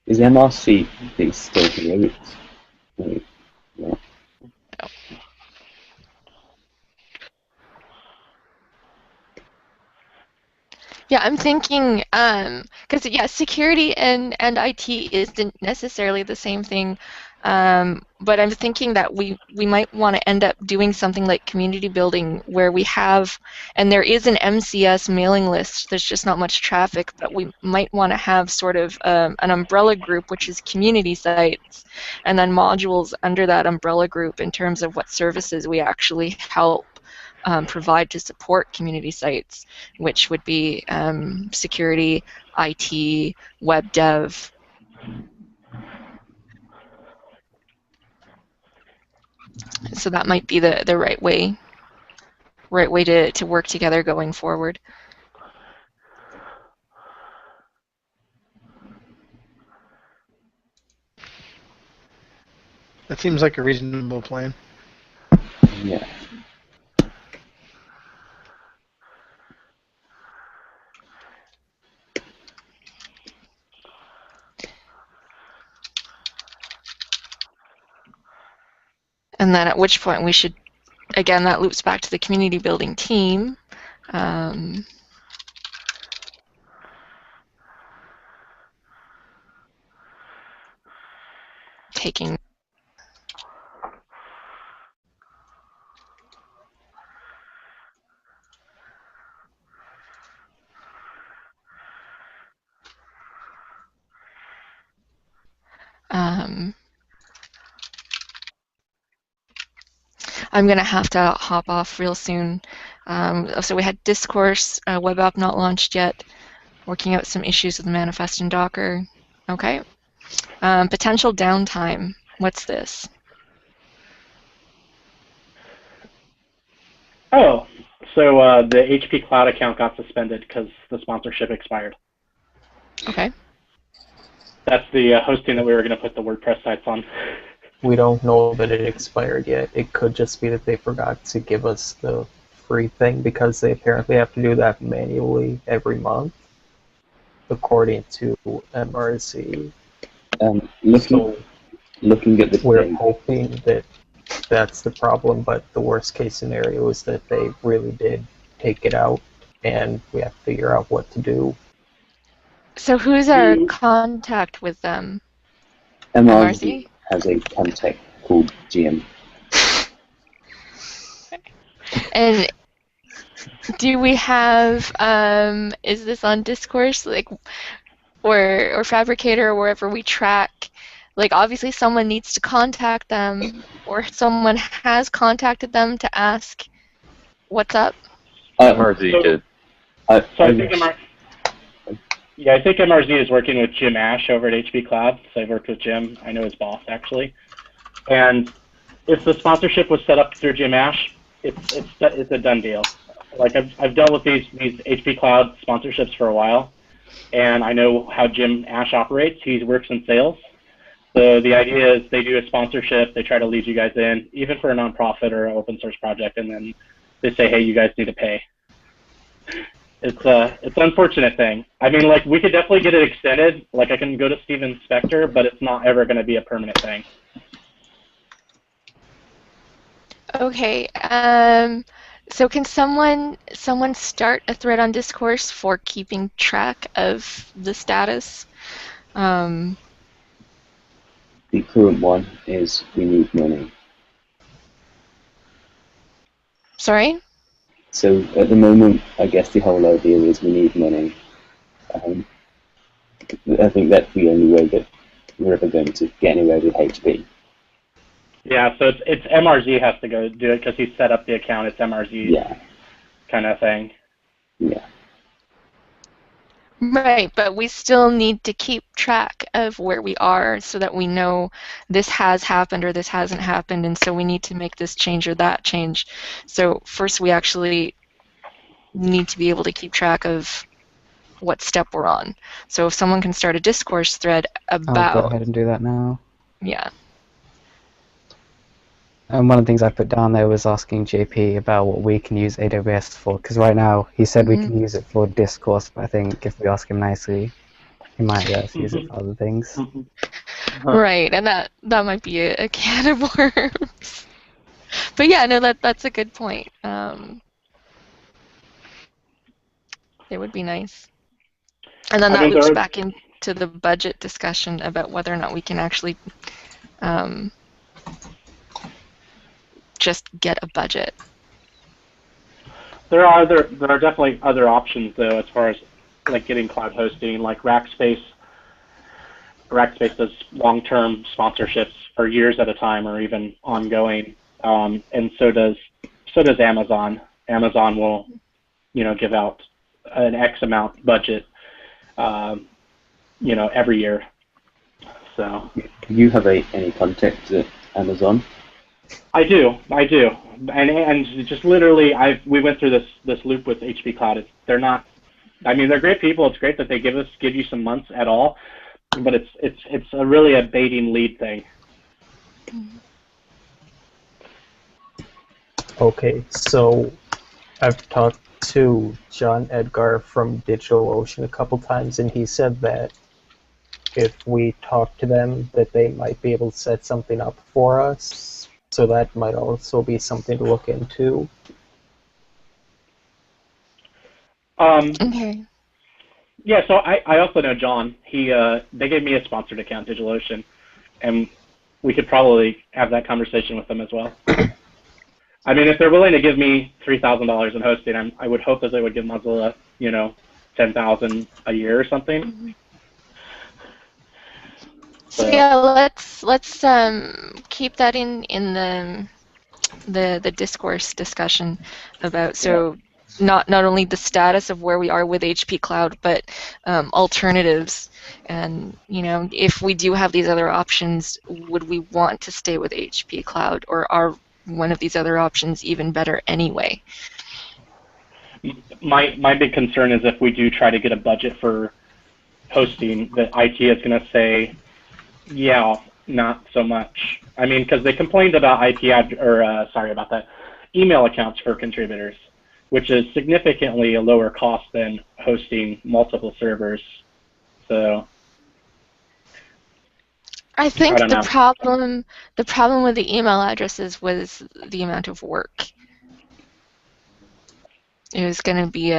Is MRC thing still here? Yeah. Yeah, I'm thinking, because yeah, security and IT isn't necessarily the same thing, but I'm thinking that we might want to end up doing something like community building where we have, and there is an MCS mailing list. There's just not much traffic, but we might want to have sort of an umbrella group, which is community sites, and then modules under that umbrella group in terms of what services we actually help provide to support community sites, which would be security, IT, web dev. So that might be the right way to work together going forward. That seems like a reasonable plan. Yeah. And then at which point we should, again, that loops back to the community building team. Taking I'm going to have to hop off real soon. So we had discourse, web app not launched yet, working out some issues with the manifest and Docker. Okay. Potential downtime. What's this? Oh, so the HP Cloud account got suspended because the sponsorship expired. Okay. That's the hosting that we were going to put the WordPress sites on. We don't know that it expired yet. It could just be that they forgot to give us the free thing because they apparently have to do that manually every month, according to MRC. Looking at the We're date, hoping that that's the problem, but the worst case scenario is that they really did take it out, and we have to figure out what to do. So who's our contact with them? MRC has a contact called Jim. And do we have, is this on Discourse, like, or Fabricator, or wherever we track? Like, obviously someone needs to contact them, or someone has contacted them to ask what's up. MRZ did. I think I think MRZ is working with Jim Ash over at HP Cloud. So I've worked with Jim. I know his boss, actually. And if the sponsorship was set up through Jim Ash, it's a done deal. Like I've dealt with these HP Cloud sponsorships for a while, and I know how Jim Ash operates. He works in sales. So the idea is they do a sponsorship, they try to lead you guys in, even for a nonprofit or an open source project, and then they say, hey, you guys need to pay. It's an unfortunate thing. I mean, like, we could definitely get it extended. Like, I can go to Steven Spector, but it's not ever going to be a permanent thing. Okay. So can someone start a thread on Discourse for keeping track of the status? The current one is we need money. Sorry? So at the moment, I guess the whole idea is we need money. I think that's the only way that we're ever going to get anywhere with HP. Yeah, so it's MRZ has to go do it because he set up the account. It's MRZ kind of thing. Yeah. Right, but we still need to keep track of where we are so that we know this has happened or this hasn't happened, and so we need to make this change or that change. So first we actually need to be able to keep track of what step we're on. So if someone can start a discourse thread I'll go about, ahead and do that now. yeah. And one of the things I put down there was asking JP about what we can use AWS for, because right now he said we can use it for discourse, but I think if we ask him nicely, he might let us use it for other things. Right, and that might be a can of worms. But yeah, no, that's a good point. It would be nice. And then I that mean, loops back into the budget discussion about whether or not we can actually just get a budget. there are definitely other options though, as far as like getting cloud hosting, like Rackspace. Rackspace does long-term sponsorships for years at a time, or even ongoing, and so does Amazon. Amazon will, give out an X amount budget, every year. So. Do you have any contacts at Amazon? I do, and just literally, we went through this loop with HP Cloud. They're not, I mean, they're great people. It's great that they give you some months at all, but it's really a baiting lead thing. Okay, so I've talked to John Edgar from DigitalOcean a couple times, and he said that if we talk to them, that they might be able to set something up for us. So that might also be something to look into. Okay. Yeah, so I also know John. They gave me a sponsored account, DigitalOcean, and we could probably have that conversation with them as well. I mean, if they're willing to give me $3,000 in hosting, I would hope that they would give Mozilla, $10,000 a year or something. Mm-hmm. So yeah, let's keep that in the discourse discussion about not only the status of where we are with HP Cloud, but alternatives. And if we do have these other options, would we want to stay with HP Cloud, or are one of these other options even better anyway? My big concern is if we do try to get a budget for hosting, that IT is going to say, yeah, not so much. I mean, because they complained about email accounts for contributors, which is significantly a lower cost than hosting multiple servers. So I think the problem with the email addresses was the amount of work. It was going to be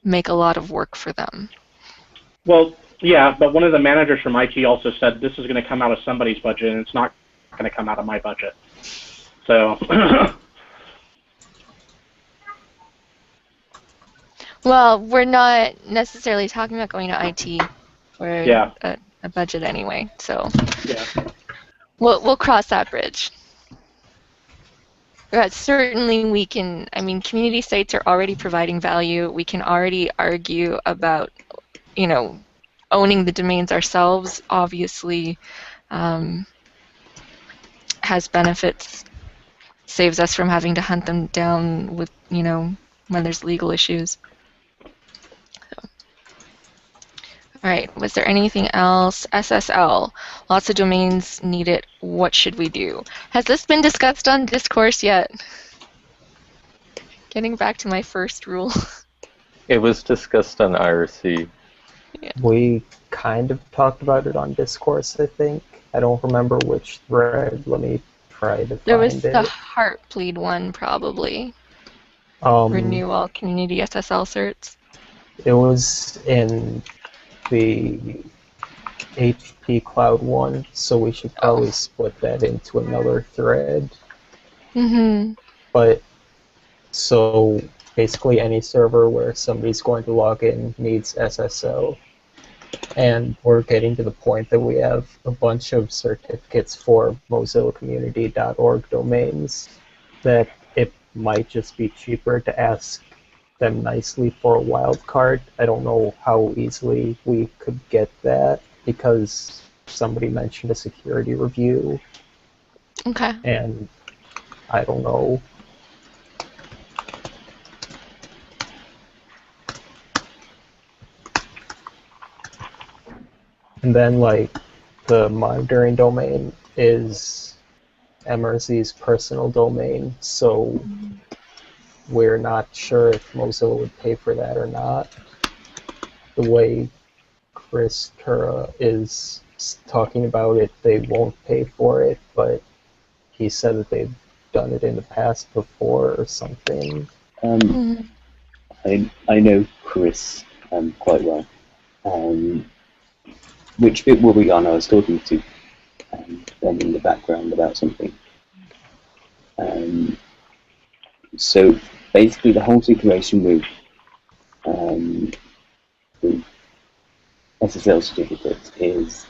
make a lot of work for them. Well, yeah, but one of the managers from IT also said this is going to come out of somebody's budget, and it's not going to come out of my budget. So. Well, we're not necessarily talking about going to IT for a budget anyway, so yeah. We'll cross that bridge. But certainly we can, I mean, community sites are already providing value. We can already argue about, owning the domains ourselves, obviously, has benefits, saves us from having to hunt them down with, when there's legal issues. All right, was there anything else? SSL, lots of domains need it. What should we do? Has this been discussed on Discourse yet? Getting back to my first rule. It was discussed on IRC. Yeah. We kind of talked about it on Discourse, I think. I don't remember which thread. Let me try to find it. There was the Heartbleed one, probably. Renew all community SSL certs. It was in the HP Cloud one, so we should probably split that into another thread. Mm-hmm. But, so basically any server where somebody's going to log in needs SSL. And we're getting to the point that we have a bunch of certificates for MozillaCommunity.org domains that it might just be cheaper to ask them nicely for a wildcard. I don't know how easily we could get that because somebody mentioned a security review. Okay. And I don't know. And then, like, the monitoring domain is MRC's personal domain, so we're not sure if Mozilla would pay for that or not. The way Chris Kura is talking about it, they won't pay for it, but he said that they've done it in the past before or something. I know Chris quite well. Which bit were we on? I was talking to them in the background about something. So basically, the whole situation with the SSL certificates is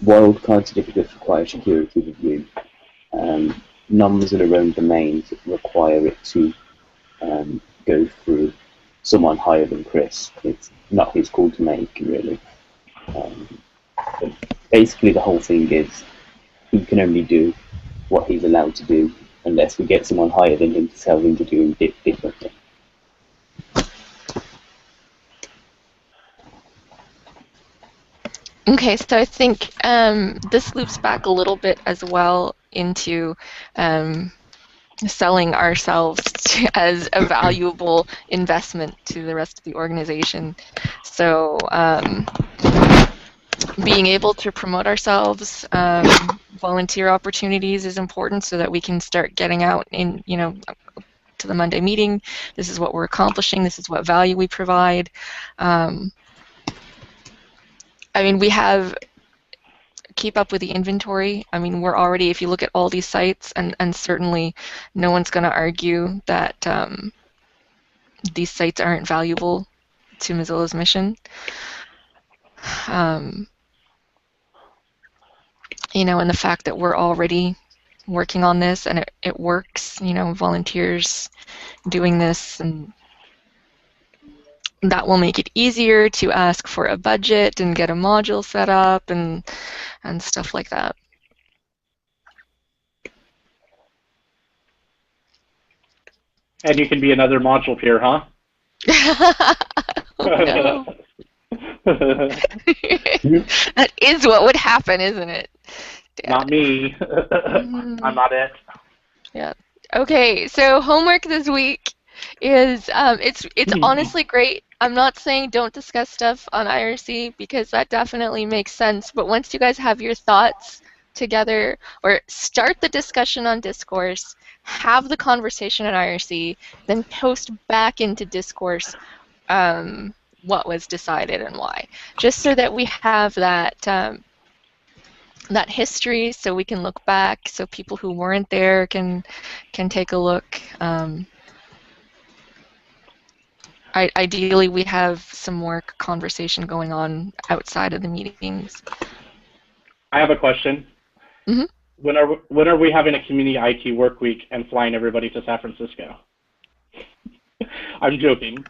wildcard certificates require security review. Non-Mozilla owned domains require it to go through someone higher than Chris. It's not his call to make, really. But basically, the whole thing is he can only do what he's allowed to do unless we get someone higher than him to tell him to do differently. Okay, so I think this loops back a little bit as well into selling ourselves as a valuable investment to the rest of the organization. So being able to promote ourselves, volunteer opportunities is important so that we can start getting out in, to the Monday meeting. This is what we're accomplishing. This is what value we provide. I mean, we have keep up with the inventory. I mean, we're already, if you look at all these sites, and certainly no one's going to argue that these sites aren't valuable to Mozilla's mission. And the fact that we're already working on this and it works, volunteers doing this, and that will make it easier to ask for a budget and get a module set up and stuff like that. And you can be another module peer, huh? Oh, no. That is what would happen, isn't it? Damn. Not me. I'm not it. Yeah. Okay, so homework this week is it's honestly great. I'm not saying don't discuss stuff on IRC because that definitely makes sense, but once you guys have your thoughts together or start the discussion on Discourse, have the conversation on IRC, then post back into Discourse what was decided and why, just so that we have that that history, so we can look back, so people who weren't there can take a look. Ideally, we have some more conversation going on outside of the meetings. I have a question. Mm-hmm. When are we having a community IT work week and flying everybody to San Francisco? I'm joking.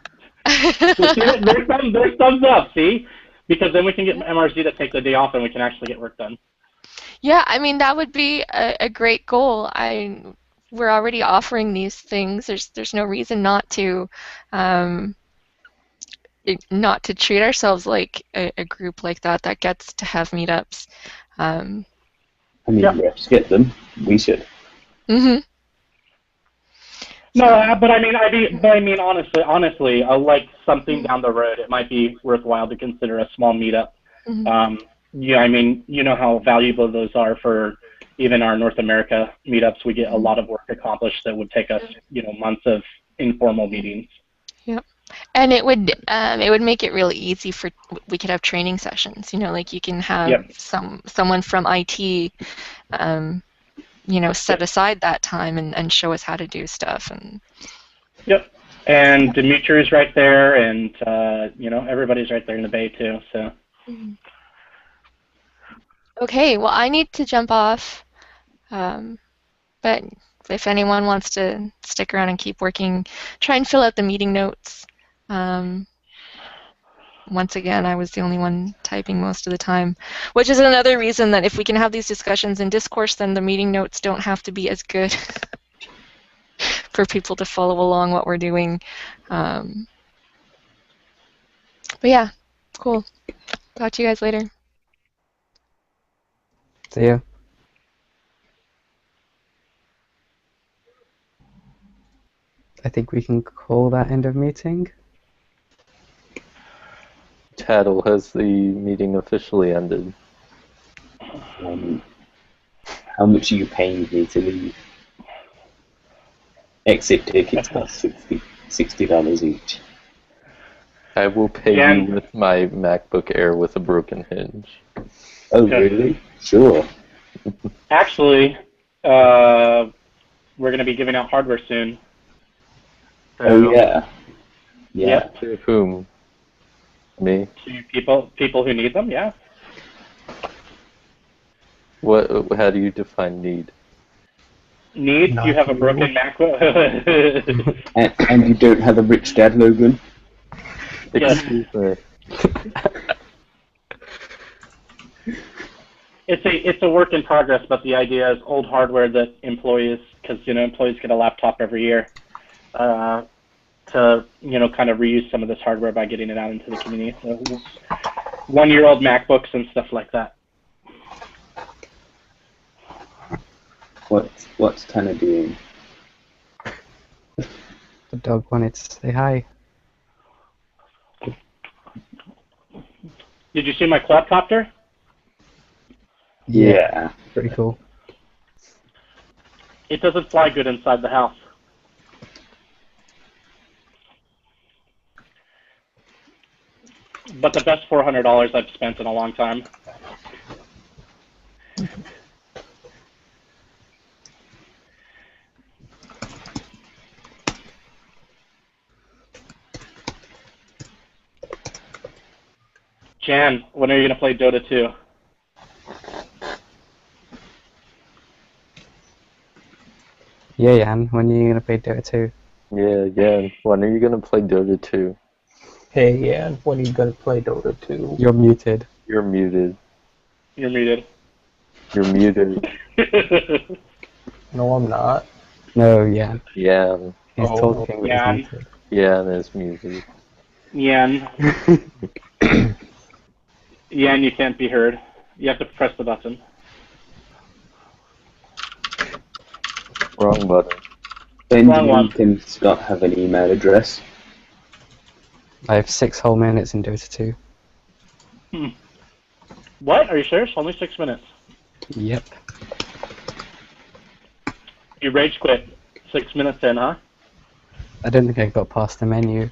There's thumbs up, see? Because then we can get MRC to take the day off and we can actually get work done. Yeah, I mean, that would be a great goal. We're already offering these things. There's no reason not to treat ourselves like a group like that gets to have meetups. I mean, reps get them. We should. Mm-hmm. No, but I mean, honestly, like something down the road, it might be worthwhile to consider a small meetup. Mm-hmm. Yeah, I mean, you know how valuable those are for even our North America meetups. We get a lot of work accomplished that would take us, months of informal meetings. Yep. And it would make it really easy we could have training sessions. Like you can have someone from IT, set aside that time and show us how to do stuff. And yep. And Dimitri's right there, and everybody's right there in the Bay too. So. Okay. Well, I need to jump off, but if anyone wants to stick around and keep working, try and fill out the meeting notes. Once again, I was the only one typing most of the time, which is another reason that if we can have these discussions in Discourse, then the meeting notes don't have to be as good for people to follow along what we're doing. But yeah, cool. Talk to you guys later. See ya. I think we can call that end of meeting. Tattle, has the meeting officially ended? How much are you paying me to leave? Exit tickets cost $60 each. I will pay you with my MacBook Air with a broken hinge. Oh, really? Sure. Actually, we're going to be giving out hardware soon. So, oh, yeah. Yeah. To whom? Me? To people who need them, yeah. What? How do you define need? Need? Not You have a you. broken MacBook? And you don't have a rich dad, Logan? Yes. Excuse me. It's a work in progress, but the idea is old hardware that employees, because employees get a laptop every year, to kind of reuse some of this hardware by getting it out into the community. So 1-year-old MacBooks and stuff like that. What's Tanner doing? The dog wanted to say hi. Did you see my quadcopter? Yeah. Pretty cool. It doesn't fly good inside the house. But the best $400 I've spent in a long time. Jan, when are you going to play Dota 2? Yeah, Jan, when are you gonna play Dota 2? Yeah. When are you gonna play Dota 2? Hey, yeah, when are you gonna play Dota 2? You're muted. You're muted. You're muted. You're muted. No, I'm not. No, Jan. Yeah. He's Oh, talking, but Jan. he's muted. Yeah, there's muted. Yan. Yan, you can't be heard. You have to press the button. Wrong button. Wrong one. Benjamin, can Scott have an email address? I have 6 whole minutes in Dota 2. What? Are you serious? Only 6 minutes. Yep. You rage quit 6 minutes in, huh? I don't think I got past the menu.